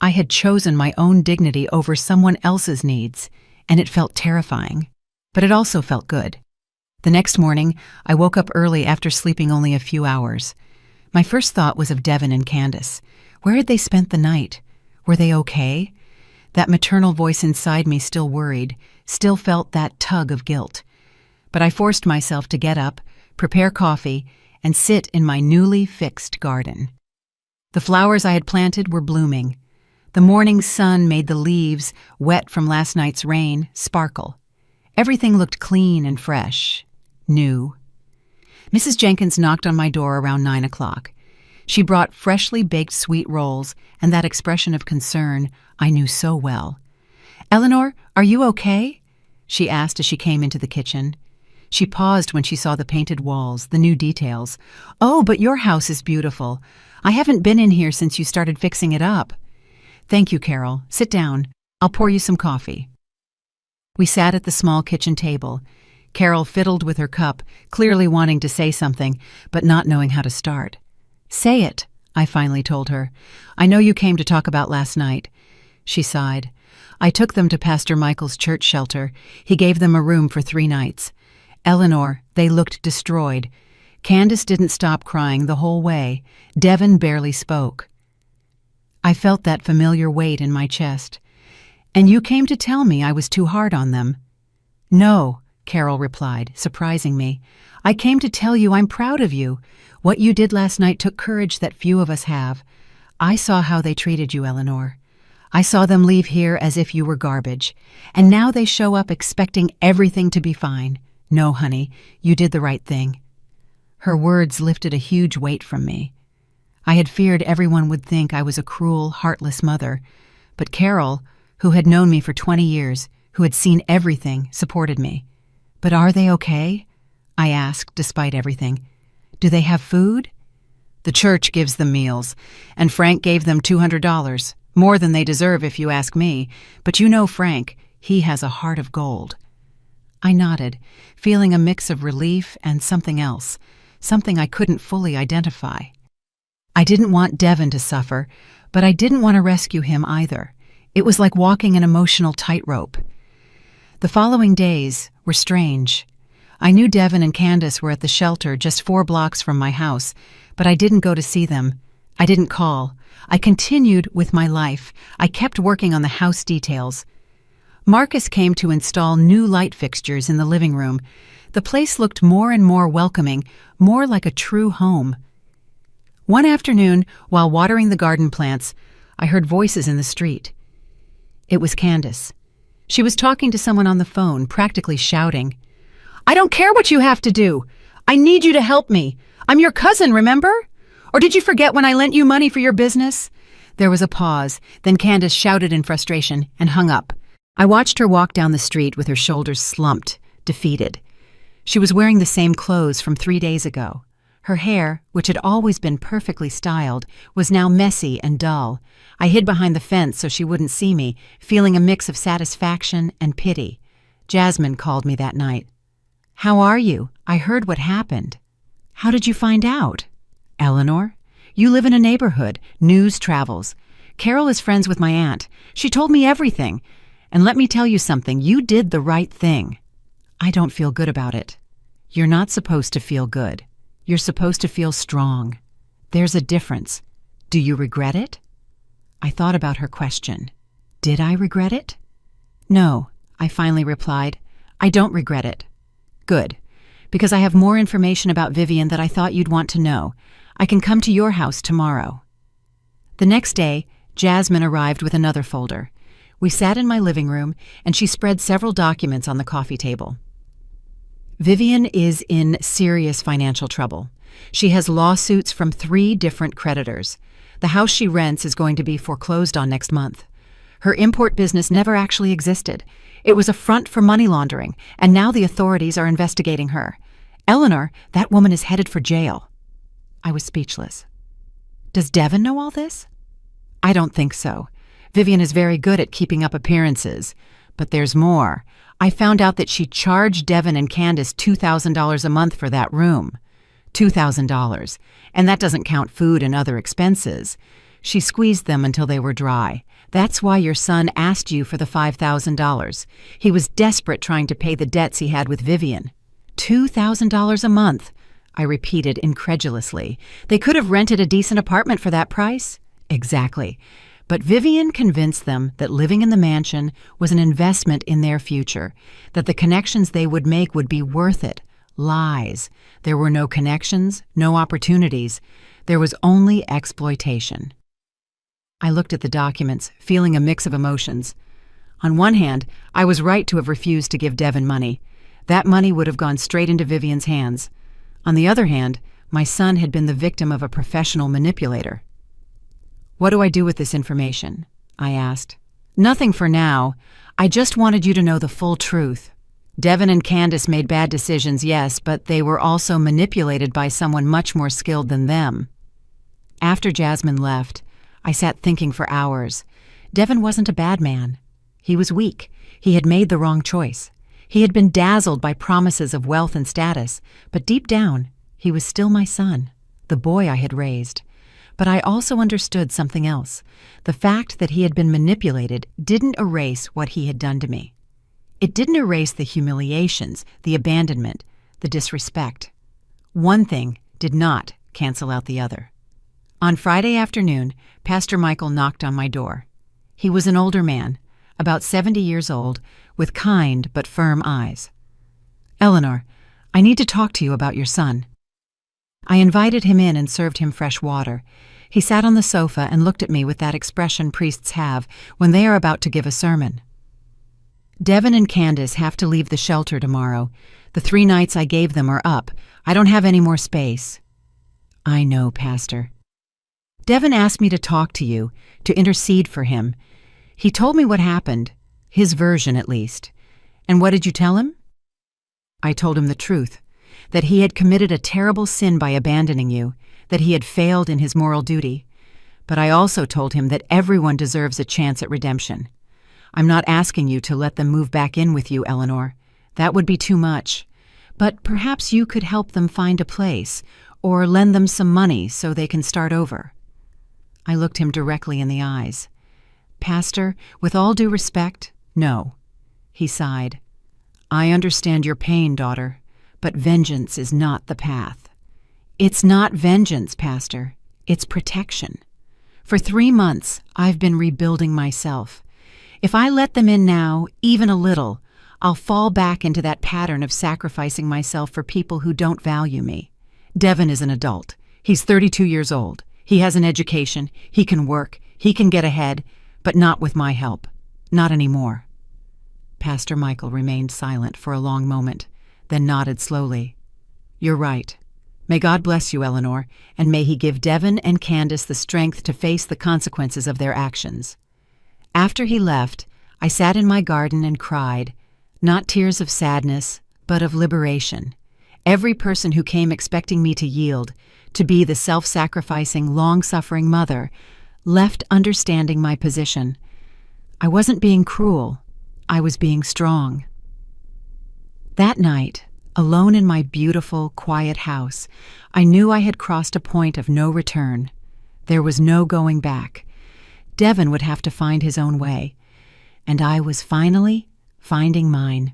I had chosen my own dignity over someone else's needs, and it felt terrifying. But it also felt good. The next morning, I woke up early after sleeping only a few hours. My first thought was of Devon and Candace. Where had they spent the night? Were they okay? That maternal voice inside me still worried, still felt that tug of guilt. But I forced myself to get up, prepare coffee, and sit in my newly fixed garden. The flowers I had planted were blooming. The morning sun made the leaves, wet from last night's rain, sparkle. Everything looked clean and fresh, new. Mrs. Jenkins knocked on my door around 9 o'clock. She brought freshly baked sweet rolls and that expression of concern I knew so well. "Eleanor, are you okay?" she asked as she came into the kitchen. She paused when she saw the painted walls, the new details. "Oh, but your house is beautiful. I haven't been in here since you started fixing it up." "Thank you, Carol. Sit down. I'll pour you some coffee." We sat at the small kitchen table. Carol fiddled with her cup, clearly wanting to say something, but not knowing how to start. "Say it," I finally told her. "I know you came to talk about last night." She sighed. "I took them to Pastor Michael's church shelter. He gave them a room for 3 nights. Eleanor, they looked destroyed. Candace didn't stop crying the whole way. Devon barely spoke." I felt that familiar weight in my chest. "And you came to tell me I was too hard on them." "No," Carol replied, surprising me. "I came to tell you I'm proud of you. What you did last night took courage that few of us have. I saw how they treated you, Eleanor. I saw them leave here as if you were garbage. And now they show up expecting everything to be fine. "No, honey, you did the right thing." Her words lifted a huge weight from me. I had feared everyone would think I was a cruel, heartless mother, but Carol, who had known me for 20 years, who had seen everything, supported me. "But are they okay?" I asked, despite everything. "Do they have food?" "The church gives them meals, and Frank gave them $200, more than they deserve if you ask me, but you know Frank, he has a heart of gold." I nodded, feeling a mix of relief and something else, something I couldn't fully identify. I didn't want Devin to suffer, but I didn't want to rescue him either. It was like walking an emotional tightrope. The following days were strange. I knew Devin and Candace were at the shelter just 4 blocks from my house, but I didn't go to see them. I didn't call. I continued with my life. I kept working on the house details. Marcus came to install new light fixtures in the living room. The place looked more and more welcoming, more like a true home. One afternoon, while watering the garden plants, I heard voices in the street. It was Candace. She was talking to someone on the phone, practically shouting, "I don't care what you have to do. I need you to help me. I'm your cousin, remember? Or did you forget when I lent you money for your business?" There was a pause, then Candace shouted in frustration and hung up. I watched her walk down the street with her shoulders slumped, defeated. She was wearing the same clothes from 3 days ago. Her hair, which had always been perfectly styled, was now messy and dull. I hid behind the fence so she wouldn't see me, feeling a mix of satisfaction and pity. Jasmine called me that night. "How are you? I heard what happened." "How did you find out?" "Eleanor, you live in a neighborhood. News travels. Carol is friends with my aunt. She told me everything. And let me tell you something, you did the right thing." "I don't feel good about it." "You're not supposed to feel good. You're supposed to feel strong. There's a difference. Do you regret it?" I thought about her question. Did I regret it? "No," I finally replied. "I don't regret it." "Good, because I have more information about Vivian that I thought you'd want to know. I can come to your house tomorrow." The next day, Jasmine arrived with another folder. We sat in my living room, and she spread several documents on the coffee table. Vivian is in serious financial trouble. She has lawsuits from 3 different creditors. The house she rents is going to be foreclosed on next month. Her import business never actually existed. It was a front for money laundering, and now the authorities are investigating her. Eleanor, that woman is headed for jail. I was speechless. Does Devin know all this? I don't think so. Vivian is very good at keeping up appearances. But there's more. I found out that she charged Devin and Candace $2,000 a month for that room. $2,000. And that doesn't count food and other expenses. She squeezed them until they were dry. That's why your son asked you for the $5,000. He was desperate trying to pay the debts he had with Vivian. $2,000 a month, I repeated incredulously. They could have rented a decent apartment for that price. Exactly. But Vivian convinced them that living in the mansion was an investment in their future, that the connections they would make would be worth it. Lies. There were no connections, no opportunities. There was only exploitation. I looked at the documents, feeling a mix of emotions. On one hand, I was right to have refused to give Devin money. That money would have gone straight into Vivian's hands. On the other hand, my son had been the victim of a professional manipulator. "What do I do with this information?" I asked. "Nothing for now. I just wanted you to know the full truth. Devin and Candace made bad decisions, yes, but they were also manipulated by someone much more skilled than them." After Jasmine left, I sat thinking for hours. Devin wasn't a bad man. He was weak. He had made the wrong choice. He had been dazzled by promises of wealth and status, but deep down, he was still my son, the boy I had raised. But I also understood something else. The fact that he had been manipulated didn't erase what he had done to me. It didn't erase the humiliations, the abandonment, the disrespect. One thing did not cancel out the other. On Friday afternoon, Pastor Michael knocked on my door. He was an older man, about 70 years old, with kind but firm eyes. "Eleanor, I need to talk to you about your son." I invited him in and served him fresh water. He sat on the sofa and looked at me with that expression priests have when they are about to give a sermon. "Devin and Candace have to leave the shelter tomorrow. The 3 nights I gave them are up. I don't have any more space." "I know, Pastor." "Devin asked me to talk to you, to intercede for him. He told me what happened, his version at least. And what did you tell him?" "I told him the truth, that he had committed a terrible sin by abandoning you, that he had failed in his moral duty. But I also told him that everyone deserves a chance at redemption. I'm not asking you to let them move back in with you, Eleanor. That would be too much. But perhaps you could help them find a place, or lend them some money so they can start over." I looked him directly in the eyes. "Pastor, with all due respect, no." He sighed. "I understand your pain, daughter, but vengeance is not the path." "It's not vengeance, Pastor. It's protection. For 3 months, I've been rebuilding myself. If I let them in now, even a little, I'll fall back into that pattern of sacrificing myself for people who don't value me. Devin is an adult. He's 32 years old. He has an education. He can work. He can get ahead, but not with my help. Not anymore." Pastor Michael remained silent for a long moment, then nodded slowly. "You're right. May God bless you, Eleanor, and may He give Devin and Candace the strength to face the consequences of their actions." After he left, I sat in my garden and cried, not tears of sadness, but of liberation. Every person who came expecting me to yield, to be the self-sacrificing, long-suffering mother, left understanding my position. I wasn't being cruel. I was being strong. That night, alone in my beautiful, quiet house, I knew I had crossed a point of no return. There was no going back. Devin would have to find his own way, and I was finally finding mine.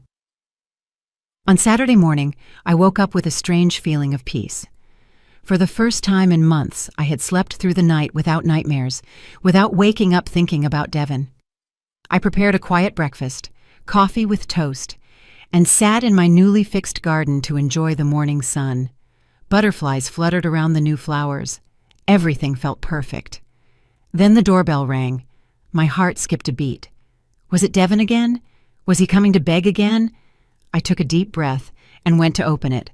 On Saturday morning, I woke up with a strange feeling of peace. For the first time in months, I had slept through the night without nightmares, without waking up thinking about Devin. I prepared a quiet breakfast, coffee with toast, and sat in my newly fixed garden to enjoy the morning sun. Butterflies fluttered around the new flowers. Everything felt perfect. Then the doorbell rang. My heart skipped a beat. Was it Devin again? Was he coming to beg again? I took a deep breath and went to open it.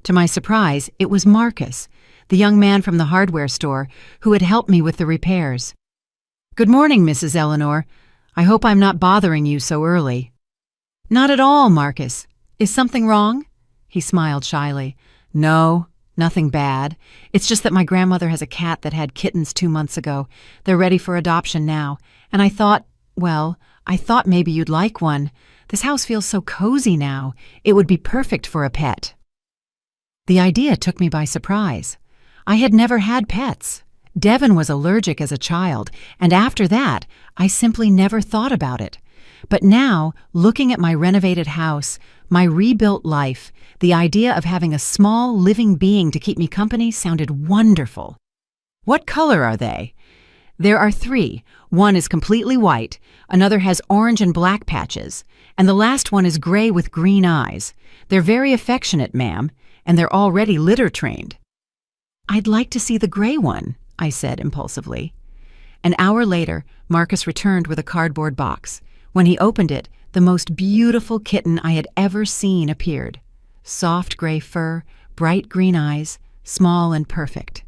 To my surprise, it was Marcus, the young man from the hardware store who had helped me with the repairs. "Good morning, Mrs. Eleanor. I hope I'm not bothering you so early." "Not at all, Marcus. Is something wrong?" He smiled shyly. "No, nothing bad. It's just that my grandmother has a cat that had kittens 2 months ago. They're ready for adoption now, and I thought maybe you'd like one. This house feels so cozy now. It would be perfect for a pet." The idea took me by surprise. I had never had pets. Devin was allergic as a child, and after that, I simply never thought about it. But now, looking at my renovated house, my rebuilt life, the idea of having a small living being to keep me company sounded wonderful. "What color are they?" "There are 3. One is completely white, another has orange and black patches, and the last one is gray with green eyes. They're very affectionate, ma'am, and they're already litter trained." "I'd like to see the gray one," I said impulsively. An hour later, Marcus returned with a cardboard box. When he opened it, the most beautiful kitten I had ever seen appeared. Soft gray fur, bright green eyes, small and perfect.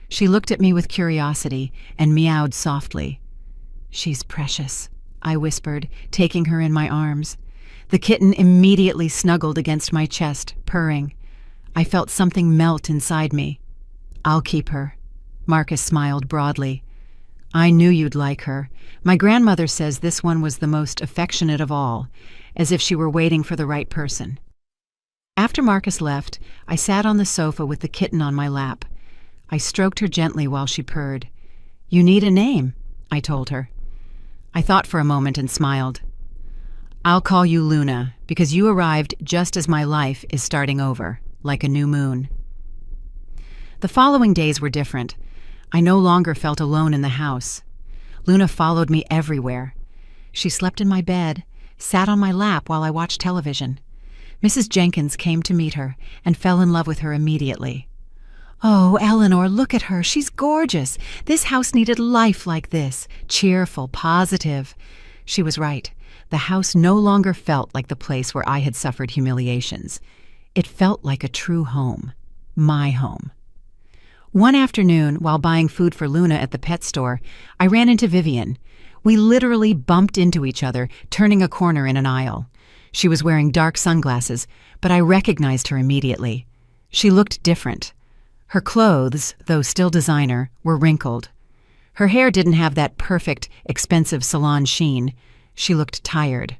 She looked at me with curiosity and meowed softly. "She's precious," I whispered, taking her in my arms. The kitten immediately snuggled against my chest, purring. I felt something melt inside me. "I'll keep her." Marcus smiled broadly. "I knew you'd like her. My grandmother says this one was the most affectionate of all, as if she were waiting for the right person." After Marcus left, I sat on the sofa with the kitten on my lap. I stroked her gently while she purred. "You need a name," I told her. I thought for a moment and smiled. "I'll call you Luna, because you arrived just as my life is starting over, like a new moon." The following days were different. I no longer felt alone in the house. Luna followed me everywhere. She slept in my bed, sat on my lap while I watched television. Mrs. Jenkins came to meet her and fell in love with her immediately. "Oh, Eleanor, look at her. She's gorgeous. This house needed life like this, cheerful, positive." She was right. The house no longer felt like the place where I had suffered humiliations. It felt like a true home. My home. One afternoon, while buying food for Luna at the pet store, I ran into Vivian. We literally bumped into each other, turning a corner in an aisle. She was wearing dark sunglasses, but I recognized her immediately. She looked different. Her clothes, though still designer, were wrinkled. Her hair didn't have that perfect, expensive salon sheen. She looked tired,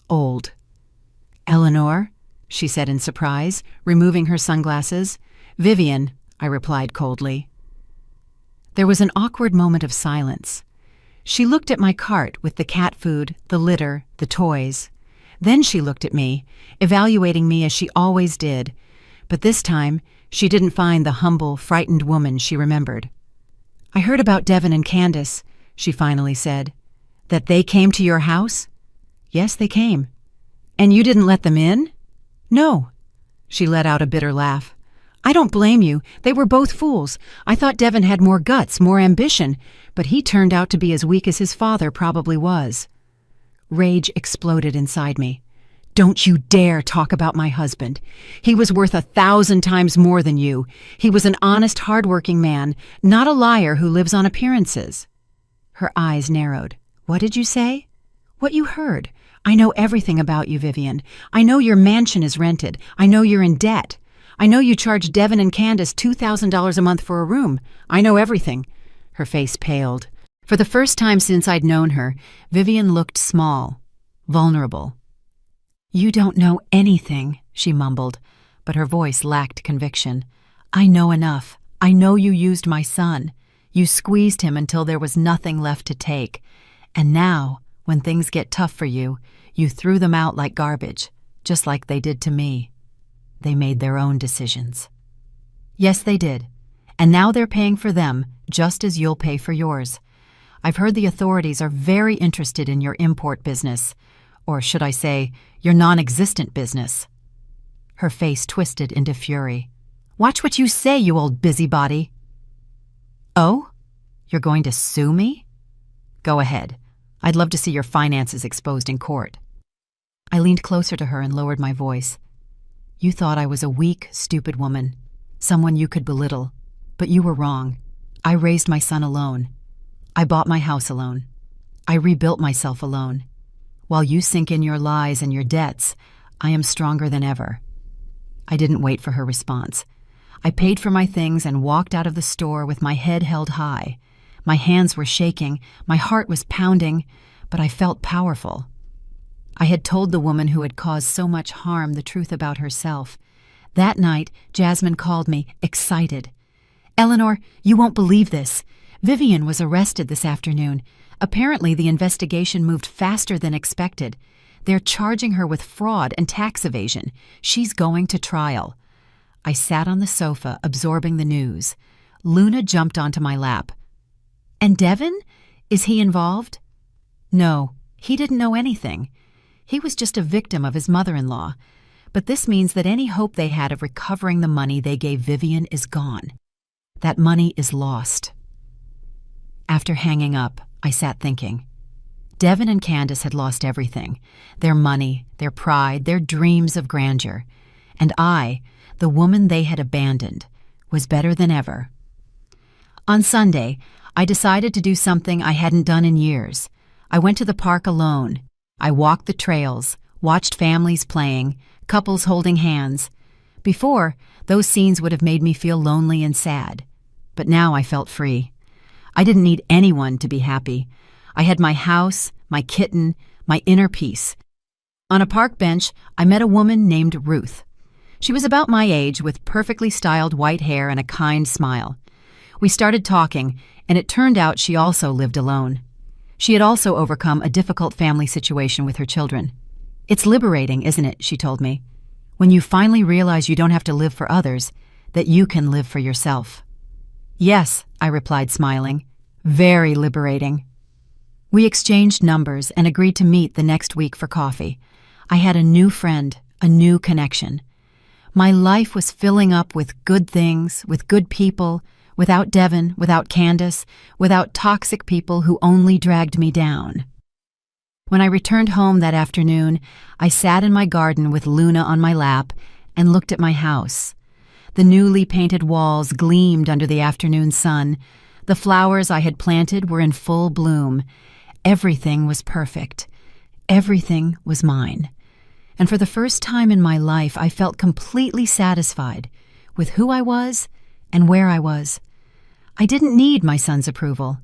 old. "Eleanor?" she said in surprise, removing her sunglasses. "Vivian," I replied coldly. There was an awkward moment of silence. She looked at my cart with the cat food, the litter, the toys. Then she looked at me, evaluating me as she always did. But this time, she didn't find the humble, frightened woman she remembered. "I heard about Devin and Candace," she finally said. "That they came to your house?" "Yes, they came." "And you didn't let them in?" "No." She let out a bitter laugh. "I don't blame you. They were both fools. I thought Devin had more guts, more ambition, but he turned out to be as weak as his father probably was." Rage exploded inside me. "Don't you dare talk about my husband. He was worth 1,000 times more than you. He was an honest, hard-working man, not a liar who lives on appearances." Her eyes narrowed. "What did you say?" "What you heard. I know everything about you, Vivian. I know your mansion is rented. I know you're in debt. I know you charge Devin and Candace $2,000 a month for a room. I know everything." Her face paled. For the first time since I'd known her, Vivian looked small, vulnerable. "You don't know anything," she mumbled, but her voice lacked conviction. "I know enough. I know you used my son. You squeezed him until there was nothing left to take. And now, when things get tough for you, you threw them out like garbage, just like they did to me. They made their own decisions." "Yes, they did. And now they're paying for them, just as you'll pay for yours. I've heard the authorities are very interested in your import business. Or should I say, your non-existent business." Her face twisted into fury. "Watch what you say, you old busybody." "Oh? You're going to sue me?" "Go ahead. I'd love to see your finances exposed in court." I leaned closer to her and lowered my voice. "You thought I was a weak, stupid woman, someone you could belittle. But you were wrong. I raised my son alone. I bought my house alone. I rebuilt myself alone. While you sink in your lies and your debts, I am stronger than ever." I didn't wait for her response. I paid for my things and walked out of the store with my head held high. My hands were shaking, my heart was pounding, but I felt powerful. I had told the woman who had caused so much harm the truth about herself. That night, Jasmine called me, excited. "Eleanor, you won't believe this. Vivian was arrested this afternoon. Apparently, the investigation moved faster than expected. They're charging her with fraud and tax evasion. She's going to trial." I sat on the sofa, absorbing the news. Luna jumped onto my lap. "And Devin? Is he involved?" "No, he didn't know anything. He was just a victim of his mother-in-law. But this means that any hope they had of recovering the money they gave Vivian is gone. That money is lost." After hanging up, I sat thinking. Devin and Candace had lost everything. Their money, their pride, their dreams of grandeur. And I, the woman they had abandoned, was better than ever. On Sunday, I decided to do something I hadn't done in years. I went to the park alone. I walked the trails, watched families playing, couples holding hands. Before, those scenes would have made me feel lonely and sad. But now I felt free. I didn't need anyone to be happy. I had my house, my kitten, my inner peace. On a park bench, I met a woman named Ruth. She was about my age with perfectly styled white hair and a kind smile. We started talking, and it turned out she also lived alone. She had also overcome a difficult family situation with her children. "It's liberating, isn't it?" she told me. "When you finally realize you don't have to live for others, that you can live for yourself." "Yes," I replied, smiling. "Very liberating." We exchanged numbers and agreed to meet the next week for coffee. I had a new friend, a new connection. My life was filling up with good things, with good people, without Devin, without Candace, without toxic people who only dragged me down. When I returned home that afternoon, I sat in my garden with Luna on my lap and looked at my house. The newly painted walls gleamed under the afternoon sun. The flowers I had planted were in full bloom. Everything was perfect. Everything was mine. And for the first time in my life, I felt completely satisfied with who I was and where I was. I didn't need my son's approval.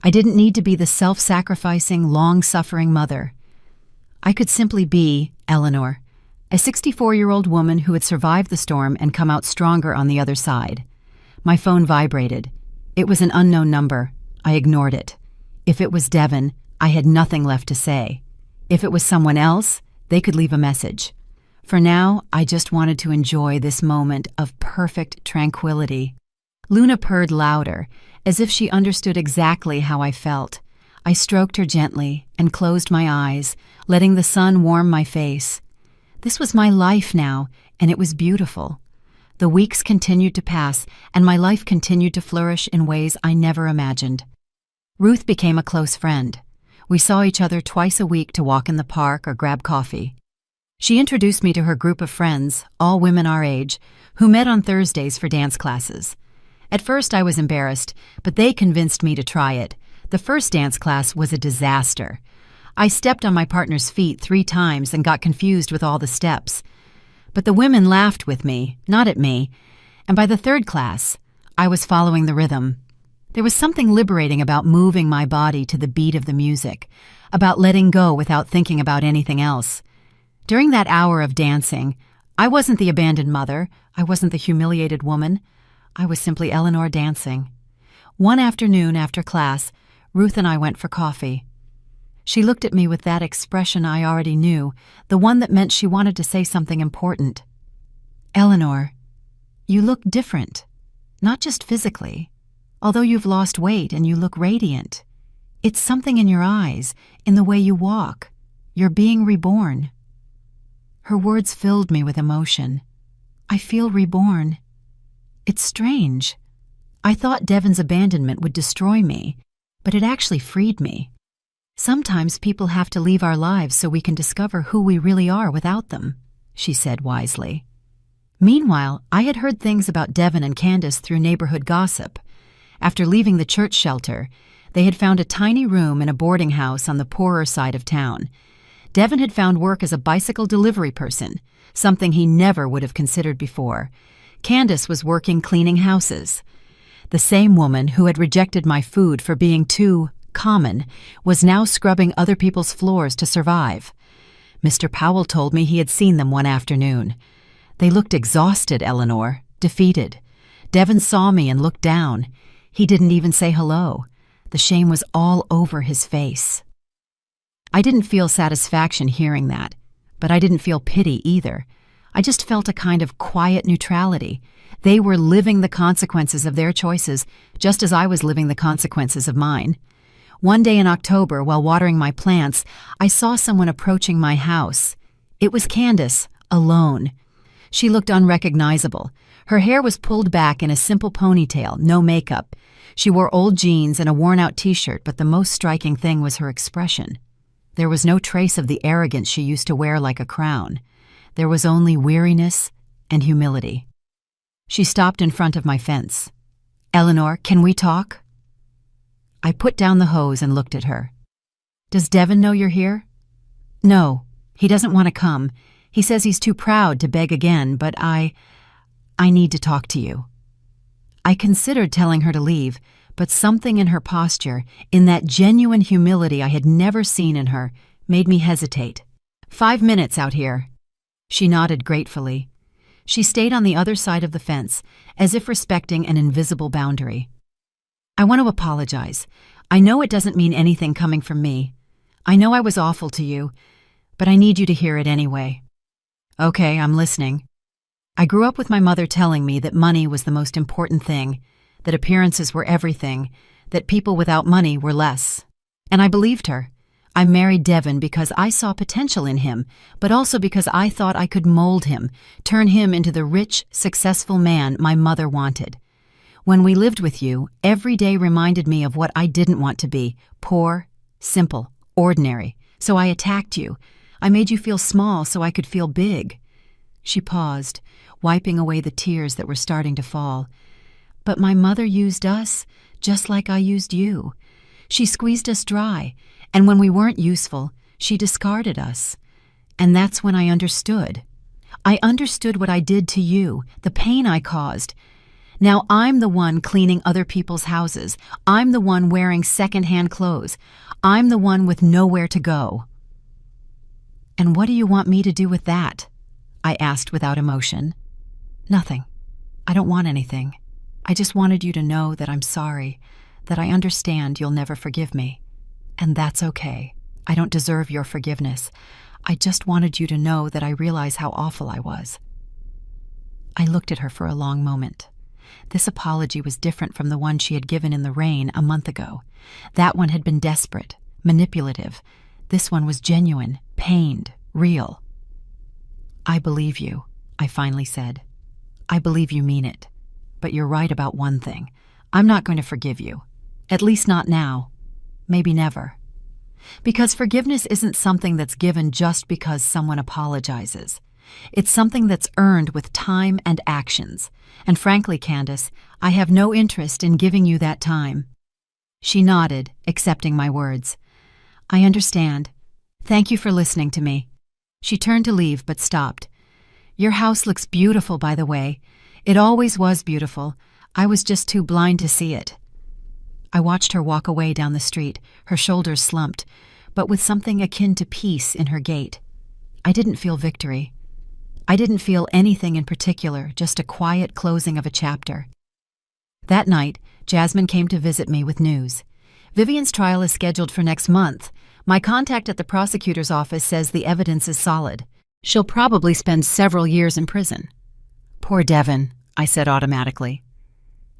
I didn't need to be the self-sacrificing, long-suffering mother. I could simply be Eleanor, a 64-year-old woman who had survived the storm and come out stronger on the other side. My phone vibrated. It was an unknown number. I ignored it. If it was Devin, I had nothing left to say. If it was someone else, they could leave a message. For now, I just wanted to enjoy this moment of perfect tranquility. Luna purred louder, as if she understood exactly how I felt. I stroked her gently and closed my eyes, letting the sun warm my face. This was my life now, and it was beautiful. The weeks continued to pass, and my life continued to flourish in ways I never imagined. Ruth became a close friend. We saw each other twice a week to walk in the park or grab coffee. She introduced me to her group of friends, all women our age, who met on Thursdays for dance classes. At first I was embarrassed, but they convinced me to try it. The first dance class was a disaster. I stepped on my partner's feet 3 times and got confused with all the steps. But the women laughed with me, not at me, and by the 3rd class, I was following the rhythm. There was something liberating about moving my body to the beat of the music, about letting go without thinking about anything else. During that hour of dancing, I wasn't the abandoned mother, I wasn't the humiliated woman. I was simply Eleanor dancing. One afternoon after class, Ruth and I went for coffee. She looked at me with that expression I already knew, the one that meant she wanted to say something important. "Eleanor, you look different, not just physically. Although you've lost weight and you look radiant, it's something in your eyes, in the way you walk. You're being reborn." Her words filled me with emotion. I feel reborn. It's strange. I thought Devin's abandonment would destroy me, but it actually freed me. Sometimes people have to leave our lives so we can discover who we really are without them, she said wisely. Meanwhile, I had heard things about Devin and Candace through neighborhood gossip. After leaving the church shelter, they had found a tiny room in a boarding house on the poorer side of town. Devin had found work as a bicycle delivery person, something he never would have considered before. Candace was working cleaning houses. The same woman who had rejected my food for being too common was now scrubbing other people's floors to survive. Mr. Powell told me he had seen them one afternoon. They looked exhausted, Eleanor, defeated. Devin saw me and looked down. He didn't even say hello. The shame was all over his face. I didn't feel satisfaction hearing that, but I didn't feel pity either. I just felt a kind of quiet neutrality. They were living the consequences of their choices, just as I was living the consequences of mine. One day in October, while watering my plants, I saw someone approaching my house. It was Candace, alone. She looked unrecognizable. Her hair was pulled back in a simple ponytail, no makeup. She wore old jeans and a worn-out t-shirt, but the most striking thing was her expression. There was no trace of the arrogance she used to wear like a crown. There was only weariness and humility. She stopped in front of my fence. "Eleanor, can we talk?" I put down the hose and looked at her. "Does Devin know you're here?" "No, he doesn't want to come. He says he's too proud to beg again, but I need to talk to you." I considered telling her to leave, but something in her posture, in that genuine humility I had never seen in her, made me hesitate. 5 minutes out here." She nodded gratefully. She stayed on the other side of the fence, as if respecting an invisible boundary. "I want to apologize. I know it doesn't mean anything coming from me. I know I was awful to you, but I need you to hear it anyway." "Okay, I'm listening." I grew up with my mother telling me that money was the most important thing, that appearances were everything, that people without money were less. And I believed her. I married Devin because I saw potential in him, but also because I thought I could mold him, turn him into the rich, successful man my mother wanted. When we lived with you, every day reminded me of what I didn't want to be: poor, simple, ordinary. So I attacked you. I made you feel small so I could feel big. She paused, wiping away the tears that were starting to fall. But my mother used us just like I used you. She squeezed us dry, and when we weren't useful, she discarded us. And that's when I understood. I understood what I did to you, the pain I caused. Now I'm the one cleaning other people's houses. I'm the one wearing second-hand clothes. I'm the one with nowhere to go. And what do you want me to do with that? I asked without emotion. Nothing. I don't want anything. I just wanted you to know that I'm sorry, that I understand you'll never forgive me. And that's okay. I don't deserve your forgiveness. I just wanted you to know that I realize how awful I was. I looked at her for a long moment. This apology was different from the one she had given in the rain a month ago. That one had been desperate, manipulative. This one was genuine, pained, real. I believe you, I finally said. I believe you mean it. But you're right about one thing. I'm not going to forgive you. At least not now. Maybe never. Because forgiveness isn't something that's given just because someone apologizes. It's something that's earned with time and actions. And frankly, Candace, I have no interest in giving you that time. She nodded, accepting my words. I understand. Thank you for listening to me. She turned to leave but stopped. Your house looks beautiful, by the way. It always was beautiful. I was just too blind to see it. I watched her walk away down the street, her shoulders slumped, but with something akin to peace in her gait. I didn't feel victory. I didn't feel anything in particular, just a quiet closing of a chapter. That night, Jasmine came to visit me with news. Vivian's trial is scheduled for next month. My contact at the prosecutor's office says the evidence is solid. She'll probably spend several years in prison. Poor Devin, I said automatically.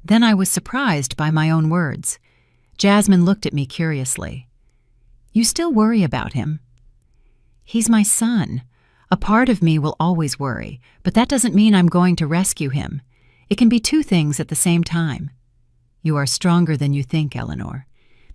Then I was surprised by my own words. Jasmine looked at me curiously. You still worry about him? He's my son. A part of me will always worry, but that doesn't mean I'm going to rescue him. It can be two things at the same time. You are stronger than you think, Eleanor.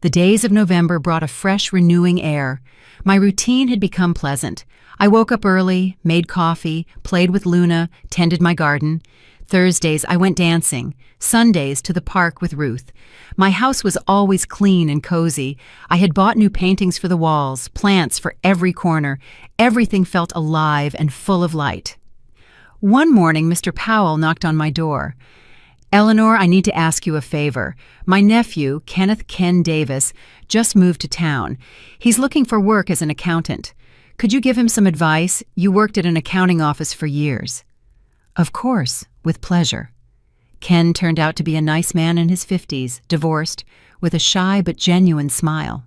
The days of November brought a fresh, renewing air. My routine had become pleasant. I woke up early, made coffee, played with Luna, tended my garden. Thursdays, I went dancing. Sundays, to the park with Ruth. My house was always clean and cozy. I had bought new paintings for the walls, plants for every corner. Everything felt alive and full of light. One morning, Mr. Powell knocked on my door. Eleanor, I need to ask you a favor. My nephew, Kenneth Ken Davis, just moved to town. He's looking for work as an accountant. Could you give him some advice? You worked at an accounting office for years. Of course, with pleasure. Ken turned out to be a nice man in his 50s, divorced, with a shy but genuine smile.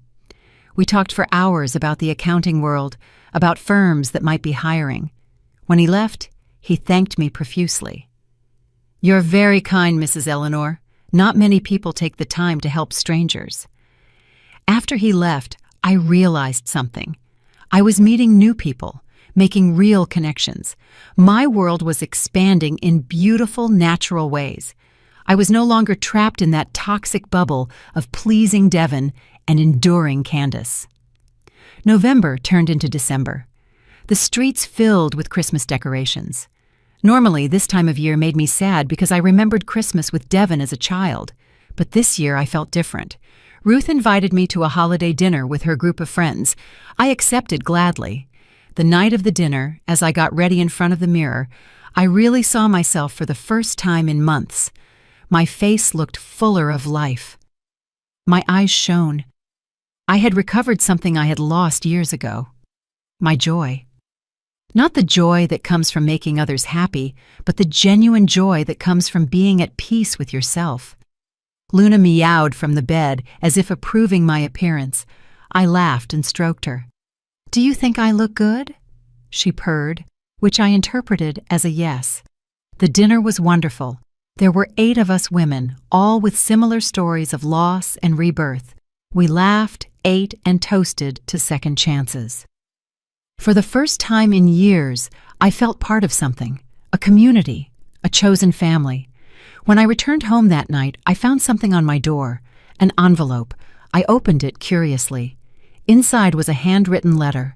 We talked for hours about the accounting world, about firms that might be hiring. When he left, he thanked me profusely. You're very kind, Mrs. Eleanor. Not many people take the time to help strangers. After he left, I realized something. I was meeting new people, making real connections. My world was expanding in beautiful, natural ways. I was no longer trapped in that toxic bubble of pleasing Devin and enduring Candace. November turned into December. The streets filled with Christmas decorations. Normally, this time of year made me sad because I remembered Christmas with Devin as a child. But this year I felt different. Ruth invited me to a holiday dinner with her group of friends. I accepted gladly. The night of the dinner, as I got ready in front of the mirror, I really saw myself for the first time in months. My face looked fuller of life. My eyes shone. I had recovered something I had lost years ago. My joy. Not the joy that comes from making others happy, but the genuine joy that comes from being at peace with yourself. Luna meowed from the bed as if approving my appearance. I laughed and stroked her. Do you think I look good? She purred, which I interpreted as a yes. The dinner was wonderful. There were 8 of us women, all with similar stories of loss and rebirth. We laughed, ate, and toasted to second chances. For the first time in years, I felt part of something, a community, a chosen family. When I returned home that night, I found something on my door, an envelope. I opened it curiously. Inside was a handwritten letter.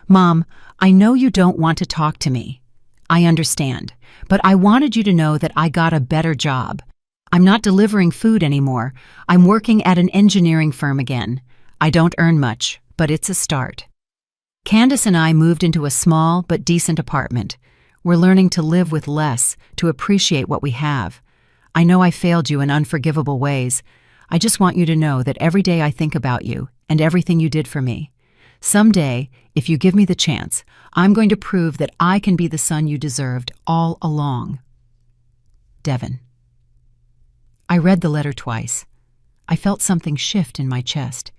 Mom, I know you don't want to talk to me. I understand, but I wanted you to know that I got a better job. I'm not delivering food anymore. I'm working at an engineering firm again. I don't earn much, but it's a start. Candace and I moved into a small but decent apartment. We're learning to live with less, to appreciate what we have. I know I failed you in unforgivable ways. I just want you to know that every day I think about you and everything you did for me. Someday, if you give me the chance, I'm going to prove that I can be the son you deserved all along. Devin. I read the letter twice. I felt something shift in my chest.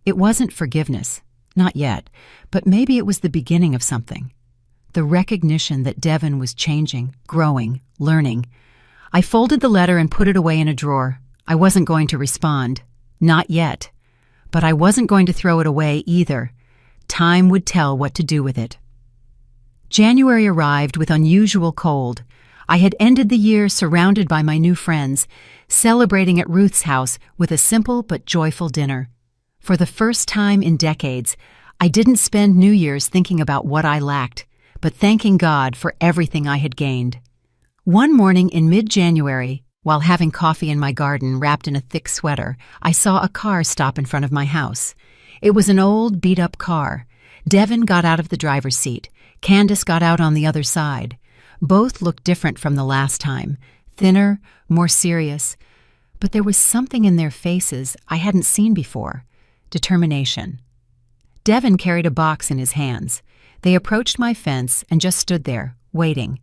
It wasn't forgiveness, not yet, but maybe it was the beginning of something. The recognition that Devin was changing, growing, learning. I folded the letter and put it away in a drawer. I wasn't going to respond. Not yet. But I wasn't going to throw it away either. Time would tell what to do with it. January arrived with unusual cold. I had ended the year surrounded by my new friends, celebrating at Ruth's house with a simple but joyful dinner. For the first time in decades, I didn't spend New Year's thinking about what I lacked, but thanking God for everything I had gained. One morning in mid-January, while having coffee in my garden wrapped in a thick sweater, I saw a car stop in front of my house. It was an old, beat-up car. Devin got out of the driver's seat. Candace got out on the other side. Both looked different from the last time, thinner, more serious. But there was something in their faces I hadn't seen before. Determination. Devin carried a box in his hands. They approached my fence and just stood there, waiting.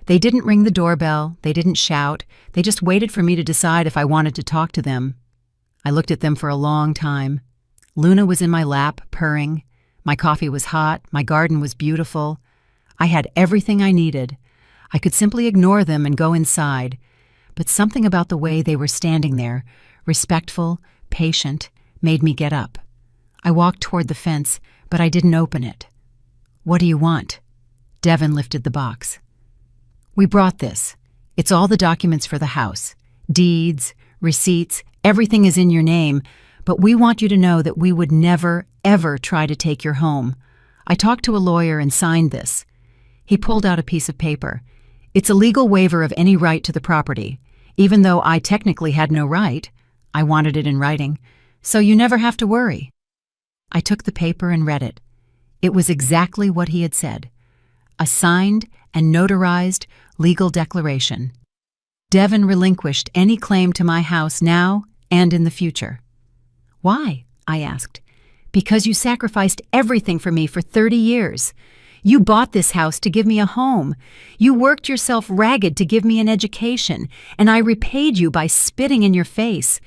They didn't ring the doorbell, they didn't shout, they just waited for me to decide if I wanted to talk to them. I looked at them for a long time. Luna was in my lap, purring. My coffee was hot, my garden was beautiful. I had everything I needed. I could simply ignore them and go inside. But something about the way they were standing there, respectful, patient, made me get up. I walked toward the fence, but I didn't open it. "What do you want?" Devin lifted the box. "We brought this. It's all the documents for the house. Deeds, receipts, everything is in your name, but we want you to know that we would never, ever try to take your home. I talked to a lawyer and signed this." He pulled out a piece of paper. "It's a legal waiver of any right to the property. Even though I technically had no right, I wanted it in writing, so you never have to worry." I took the paper and read it. It was exactly what he had said. A signed and notarized legal declaration. Devin relinquished any claim to my house now and in the future. "Why?" I asked. "Because you sacrificed everything for me for 30 years. You bought this house to give me a home. You worked yourself ragged to give me an education, and I repaid you by spitting in your face.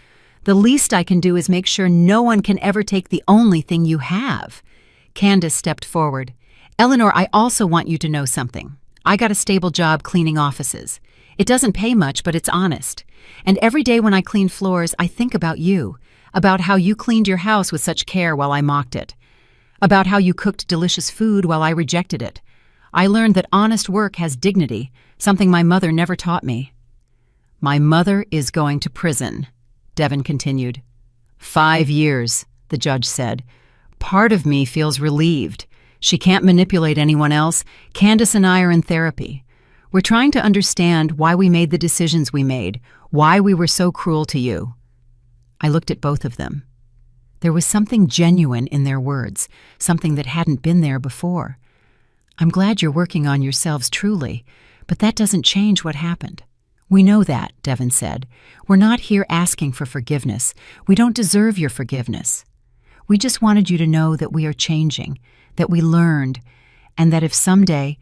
The least I can do is make sure no one can ever take the only thing you have." Candace stepped forward. "Eleanor, I also want you to know something. I got a stable job cleaning offices. It doesn't pay much, but it's honest. And every day when I clean floors, I think about you, about how you cleaned your house with such care while I mocked it, about how you cooked delicious food while I rejected it. I learned that honest work has dignity, something my mother never taught me." "My mother is going to prison," Devin continued. 5 years, the judge said. "Part of me feels relieved. She can't manipulate anyone else. Candace and I are in therapy. We're trying to understand why we made the decisions we made, why we were so cruel to you." I looked at both of them. There was something genuine in their words, something that hadn't been there before. "I'm glad you're working on yourselves truly, but that doesn't change what happened." "We know that," Devin said. "We're not here asking for forgiveness. We don't deserve your forgiveness. We just wanted you to know that we are changing, that we learned, and that if someday,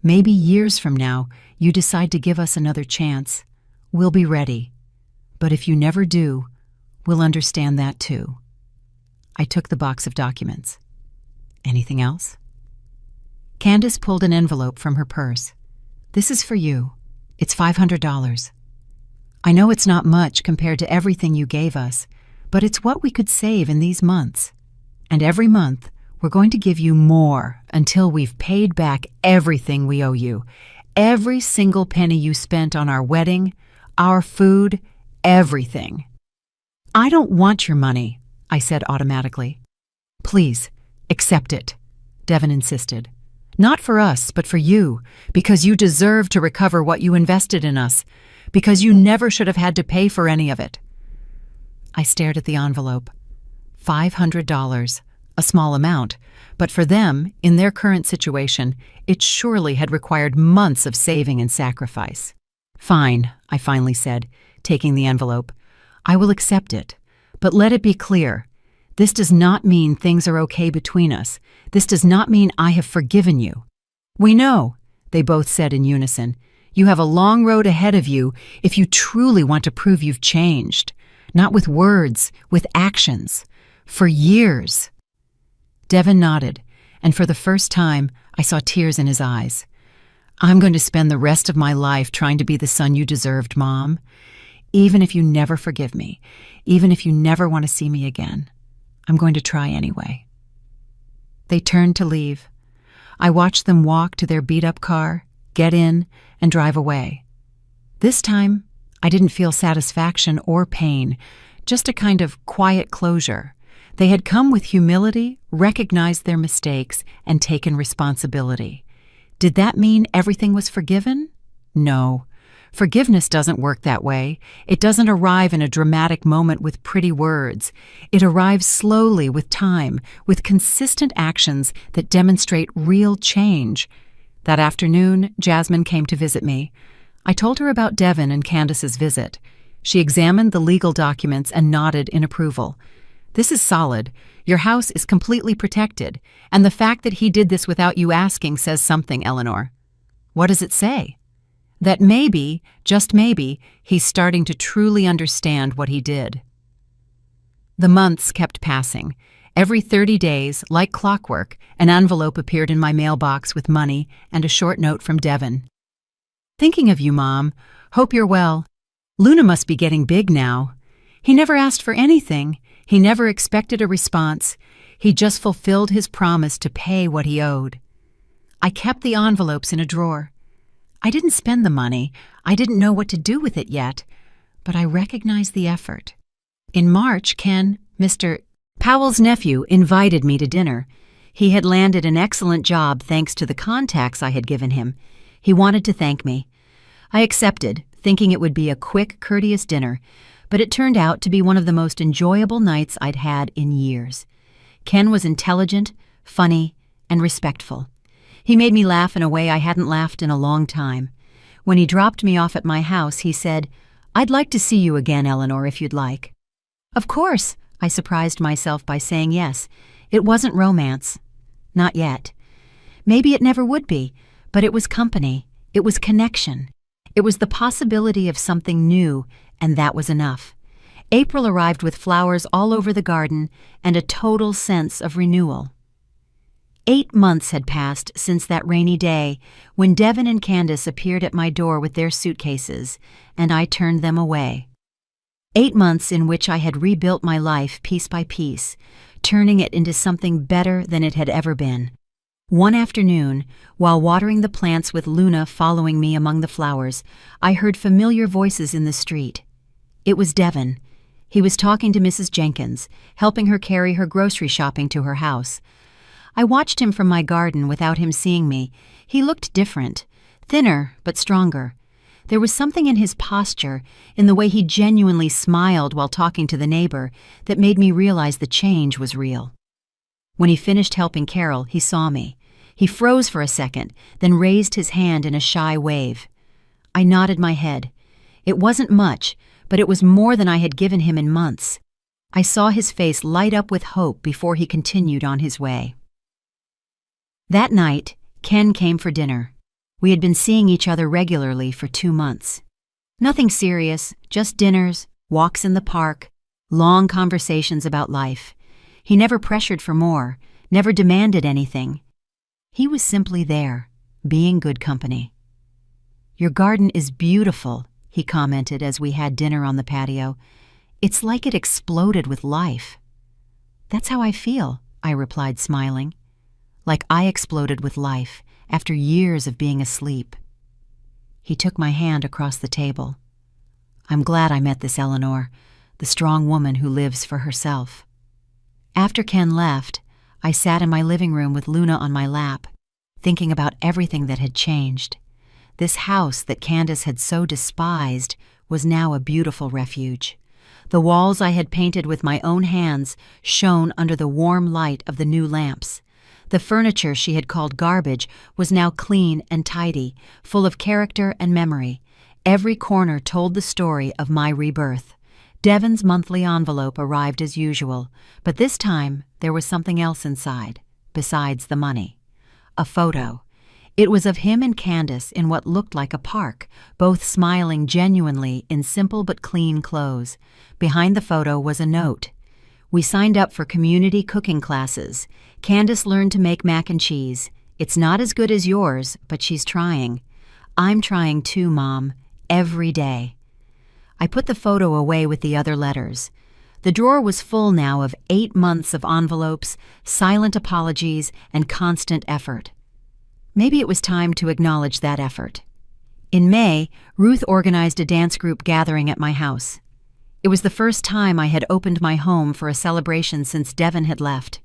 maybe years from now, you decide to give us another chance, we'll be ready. But if you never do, we'll understand that too." I took the box of documents. "Anything else?" Candace pulled an envelope from her purse. "This is for you. It's $500. I know it's not much compared to everything you gave us, but it's what we could save in these months. And every month, we're going to give you more until we've paid back everything we owe you. Every single penny you spent on our wedding, our food, everything." "I don't want your money," I said automatically. "Please, accept it," Devin insisted. Not for us, but for you, because you deserve to recover what you invested in us, because you never should have had to pay for any of it." I stared at the envelope. $500, a small amount, but for them, in their current situation, it surely had required months of saving and sacrifice. "Fine," I finally said, taking the envelope. "I will accept it. But let it be clear, this does not mean things are okay between us. This does not mean I have forgiven you." "We know," they both said in unison. "You have a long road ahead of you if you truly want to prove you've changed. Not with words, with actions. For years." Devin nodded, and for the first time, I saw tears in his eyes. "I'm going to spend the rest of my life trying to be the son you deserved, Mom. Even if you never forgive me, even if you never want to see me again, I'm going to try anyway." They turned to leave. I watched them walk to their beat-up car, get in, and drive away. This time, I didn't feel satisfaction or pain, just a kind of quiet closure. They had come with humility, recognized their mistakes, and taken responsibility. Did that mean everything was forgiven? No. Forgiveness doesn't work that way. It doesn't arrive in a dramatic moment with pretty words. It arrives slowly with time, with consistent actions that demonstrate real change. That afternoon, Jasmine came to visit me. I told her about Devin and Candace's visit. She examined the legal documents and nodded in approval. "This is solid. Your house is completely protected, and the fact that he did this without you asking says something, Eleanor." "What does it say?" "That maybe, just maybe, he's starting to truly understand what he did." The months kept passing. Every 30 days, like clockwork, an envelope appeared in my mailbox with money and a short note from Devin. "Thinking of you, Mom. Hope you're well. Luna must be getting big now. He never asked for anything. He never expected a response. He just fulfilled his promise to pay what he owed." I kept the envelopes in a drawer. I didn't spend the money. I didn't know what to do with it yet, but I recognized the effort. In March, Ken, Mr. Powell's nephew, invited me to dinner. He had landed an excellent job thanks to the contacts I had given him. He wanted to thank me. I accepted, thinking it would be a quick, courteous dinner, but it turned out to be one of the most enjoyable nights I'd had in years. Ken was intelligent, funny, and respectful. He made me laugh in a way I hadn't laughed in a long time. When he dropped me off at my house, he said, "I'd like to see you again, Eleanor, if you'd like." "Of course," I surprised myself by saying yes. It wasn't romance. Not yet. Maybe it never would be, but it was company. It was connection. It was the possibility of something new, and that was enough. April arrived with flowers all over the garden and a total sense of renewal. 8 months had passed since that rainy day when Devin and Candace appeared at my door with their suitcases, and I turned them away. 8 months in which I had rebuilt my life piece by piece, turning it into something better than it had ever been. One afternoon, while watering the plants with Luna following me among the flowers, I heard familiar voices in the street. It was Devin. He was talking to Mrs. Jenkins, helping her carry her grocery shopping to her house. I watched him from my garden without him seeing me. He looked different, thinner but stronger. There was something in his posture, in the way he genuinely smiled while talking to the neighbor, that made me realize the change was real. When he finished helping Carol, he saw me. He froze for a second, then raised his hand in a shy wave. I nodded my head. It wasn't much, but it was more than I had given him in months. I saw his face light up with hope before he continued on his way. That night, Ken came for dinner. We had been seeing each other regularly for 2 months. Nothing serious, just dinners, walks in the park, long conversations about life. He never pressured for more, never demanded anything. He was simply there, being good company. "Your garden is beautiful," he commented as we had dinner on the patio. "It's like it exploded with life." "That's how I feel," I replied, smiling. Like I exploded with life after years of being asleep. He took my hand across the table. "I'm glad I met this Eleanor, the strong woman who lives for herself." After Ken left, I sat in my living room with Luna on my lap. thinking about everything that had changed. This house that Candace had so despised was now a beautiful refuge. The walls I had painted with my own hands shone under the warm light of the new lamps. The furniture she had called garbage was now clean and tidy, full of character and memory. Every corner told the story of my rebirth. Devon's monthly envelope arrived as usual, but this time there was something else inside, besides the money. A photo. It was of him and Candace in what looked like a park, both smiling genuinely in simple but clean clothes. Behind the photo was a note. We signed up for community cooking classes. Candace learned to make mac and cheese. It's not as good as yours, but she's trying. I'm trying too, Mom, every day. I put the photo away with the other letters. The drawer was full now of 8 months of envelopes, silent apologies, and constant effort. Maybe it was time to acknowledge that effort. In May, Ruth organized a dance group gathering at my house. It was the first time I had opened my home for a celebration since Devon had left.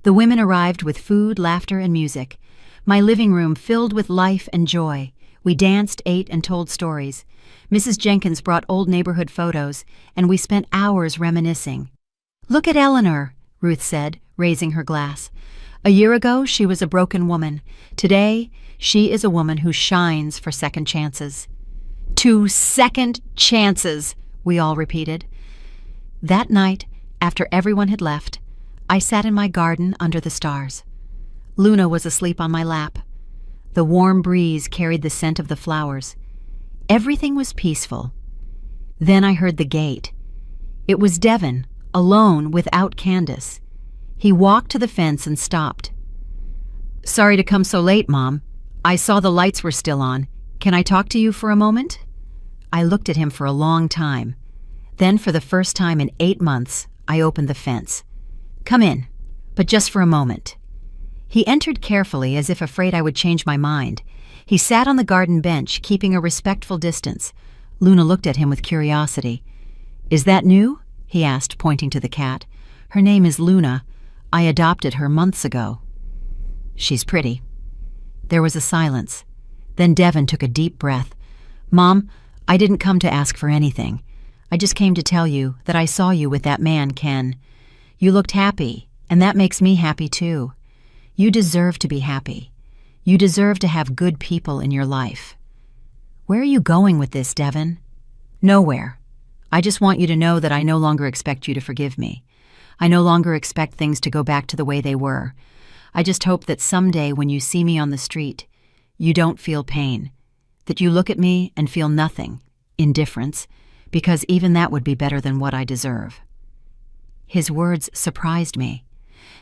The women arrived with food, laughter, and music. My living room filled with life and joy. We danced, ate, and told stories. Mrs. Jenkins brought old neighborhood photos, and we spent hours reminiscing. "Look at Eleanor," Ruth said, raising her glass. "A year ago, she was a broken woman. Today, she is a woman who shines for second chances." 2 second chances, we all repeated. That night, after everyone had left, I sat in my garden under the stars. Luna was asleep on my lap. The warm breeze carried the scent of the flowers. Everything was peaceful. Then I heard the gate. It was Devon, alone without Candace. He walked to the fence and stopped. "Sorry to come so late, Mom. I saw the lights were still on. Can I talk to you for a moment?" I looked at him for a long time. Then, for the first time in 8 months, I opened the fence. "Come in, but just for a moment." He entered carefully, as if afraid I would change my mind. He sat on the garden bench, keeping a respectful distance. Luna looked at him with curiosity. "Is that new?" he asked, pointing to the cat. "Her name is Luna. I adopted her months ago." "She's pretty." There was a silence. Then Devon took a deep breath. "Mom, I didn't come to ask for anything. I just came to tell you that I saw you with that man, Ken. You looked happy, and that makes me happy too. You deserve to be happy. You deserve to have good people in your life." "Where are you going with this, Devon?" "Nowhere. I just want you to know that I no longer expect you to forgive me. I no longer expect things to go back to the way they were. I just hope that someday when you see me on the street, you don't feel pain, that you look at me and feel nothing, indifference, because even that would be better than what I deserve." His words surprised me.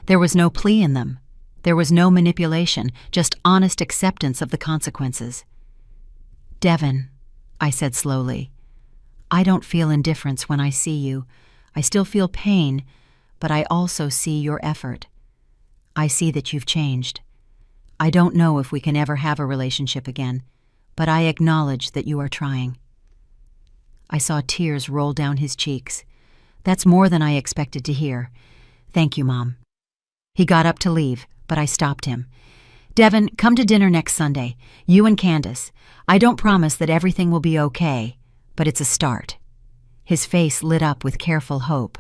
There was no plea in them. There was no manipulation, just honest acceptance of the consequences. "Devon," I said slowly, "I don't feel indifference when I see you. I still feel pain, but I also see your effort. I see that you've changed. I don't know if we can ever have a relationship again, but I acknowledge that you are trying." I saw tears roll down his cheeks. "That's more than I expected to hear. Thank you, Mom." He got up to leave, but I stopped him. "Devon, come to dinner next Sunday, you and Candace. I don't promise that everything will be okay, but it's a start." His face lit up with careful hope.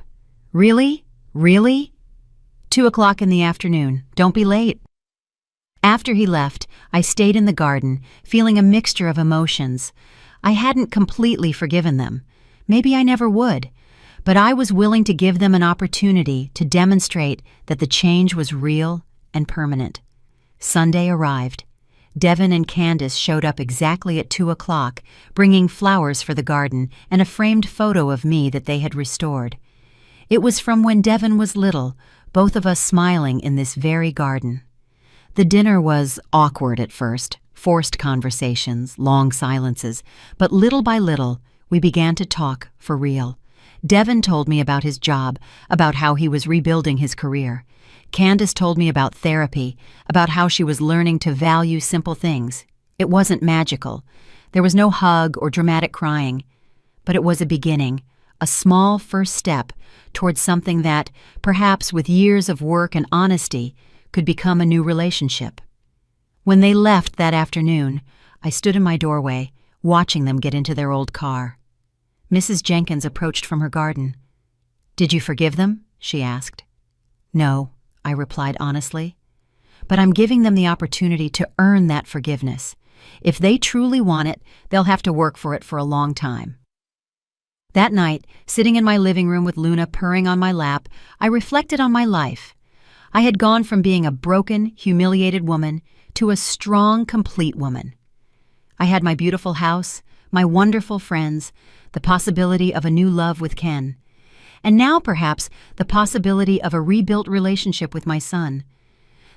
"Really? Really?" 2:00 in the afternoon. Don't be late." After he left, I stayed in the garden, feeling a mixture of emotions. I hadn't completely forgiven them. Maybe I never would. But I was willing to give them an opportunity to demonstrate that the change was real and permanent. Sunday arrived. Devon and Candace showed up exactly at 2:00, bringing flowers for the garden and a framed photo of me that they had restored. It was from when Devon was little, both of us smiling in this very garden. The dinner was awkward at first, forced conversations, long silences, but little by little, we began to talk for real. Devon told me about his job, about how he was rebuilding his career. Candace told me about therapy, about how she was learning to value simple things. It wasn't magical. There was no hug or dramatic crying. But it was a beginning, a small first step towards something that, perhaps with years of work and honesty, could become a new relationship. When they left that afternoon, I stood in my doorway, watching them get into their old car. Mrs. Jenkins approached from her garden. "Did you forgive them?" she asked. "No," I replied honestly. "But I'm giving them the opportunity to earn that forgiveness. If they truly want it, they'll have to work for it for a long time." That night, sitting in my living room with Luna purring on my lap, I reflected on my life. I had gone from being a broken, humiliated woman to a strong, complete woman. I had my beautiful house, my wonderful friends, the possibility of a new love with Ken, and now perhaps the possibility of a rebuilt relationship with my son.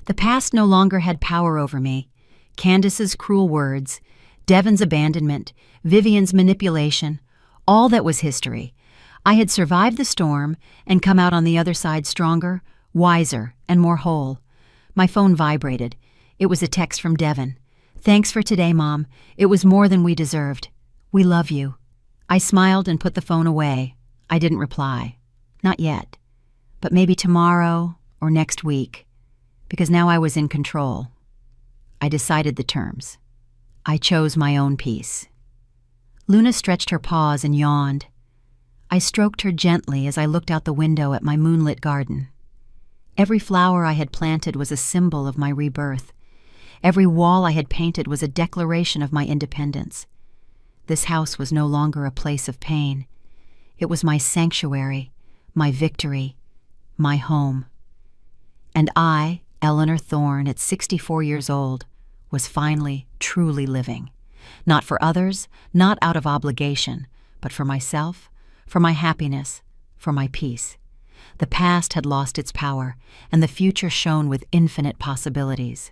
The past no longer had power over me. Candace's cruel words, Devon's abandonment, Vivian's manipulation, all that was history. I had survived the storm and come out on the other side stronger, wiser, and more whole. My phone vibrated. It was a text from Devon. "Thanks for today, Mom. It was more than we deserved. We love you." I smiled and put the phone away. I didn't reply. Not yet. But maybe tomorrow or next week. Because now I was in control. I decided the terms. I chose my own peace. Luna stretched her paws and yawned. I stroked her gently as I looked out the window at my moonlit garden. Every flower I had planted was a symbol of my rebirth. Every wall I had painted was a declaration of my independence. This house was no longer a place of pain. It was my sanctuary, my victory, my home. And I, Eleanor Thorne, at 64 years old, was finally, truly living. Not for others, not out of obligation, but for myself, for my happiness, for my peace. The past had lost its power, and the future shone with infinite possibilities.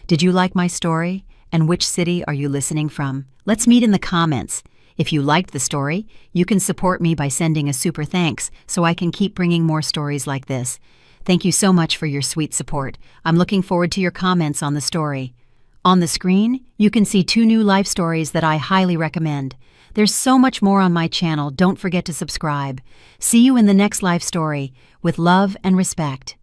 Did you like my story? And which city are you listening from? Let's meet in the comments. If you liked the story, you can support me by sending a super thanks so I can keep bringing more stories like this. Thank you so much for your sweet support. I'm looking forward to your comments on the story. On the screen, you can see 2 new life stories that I highly recommend. There's so much more on my channel. Don't forget to subscribe. See you in the next life story. With love and respect.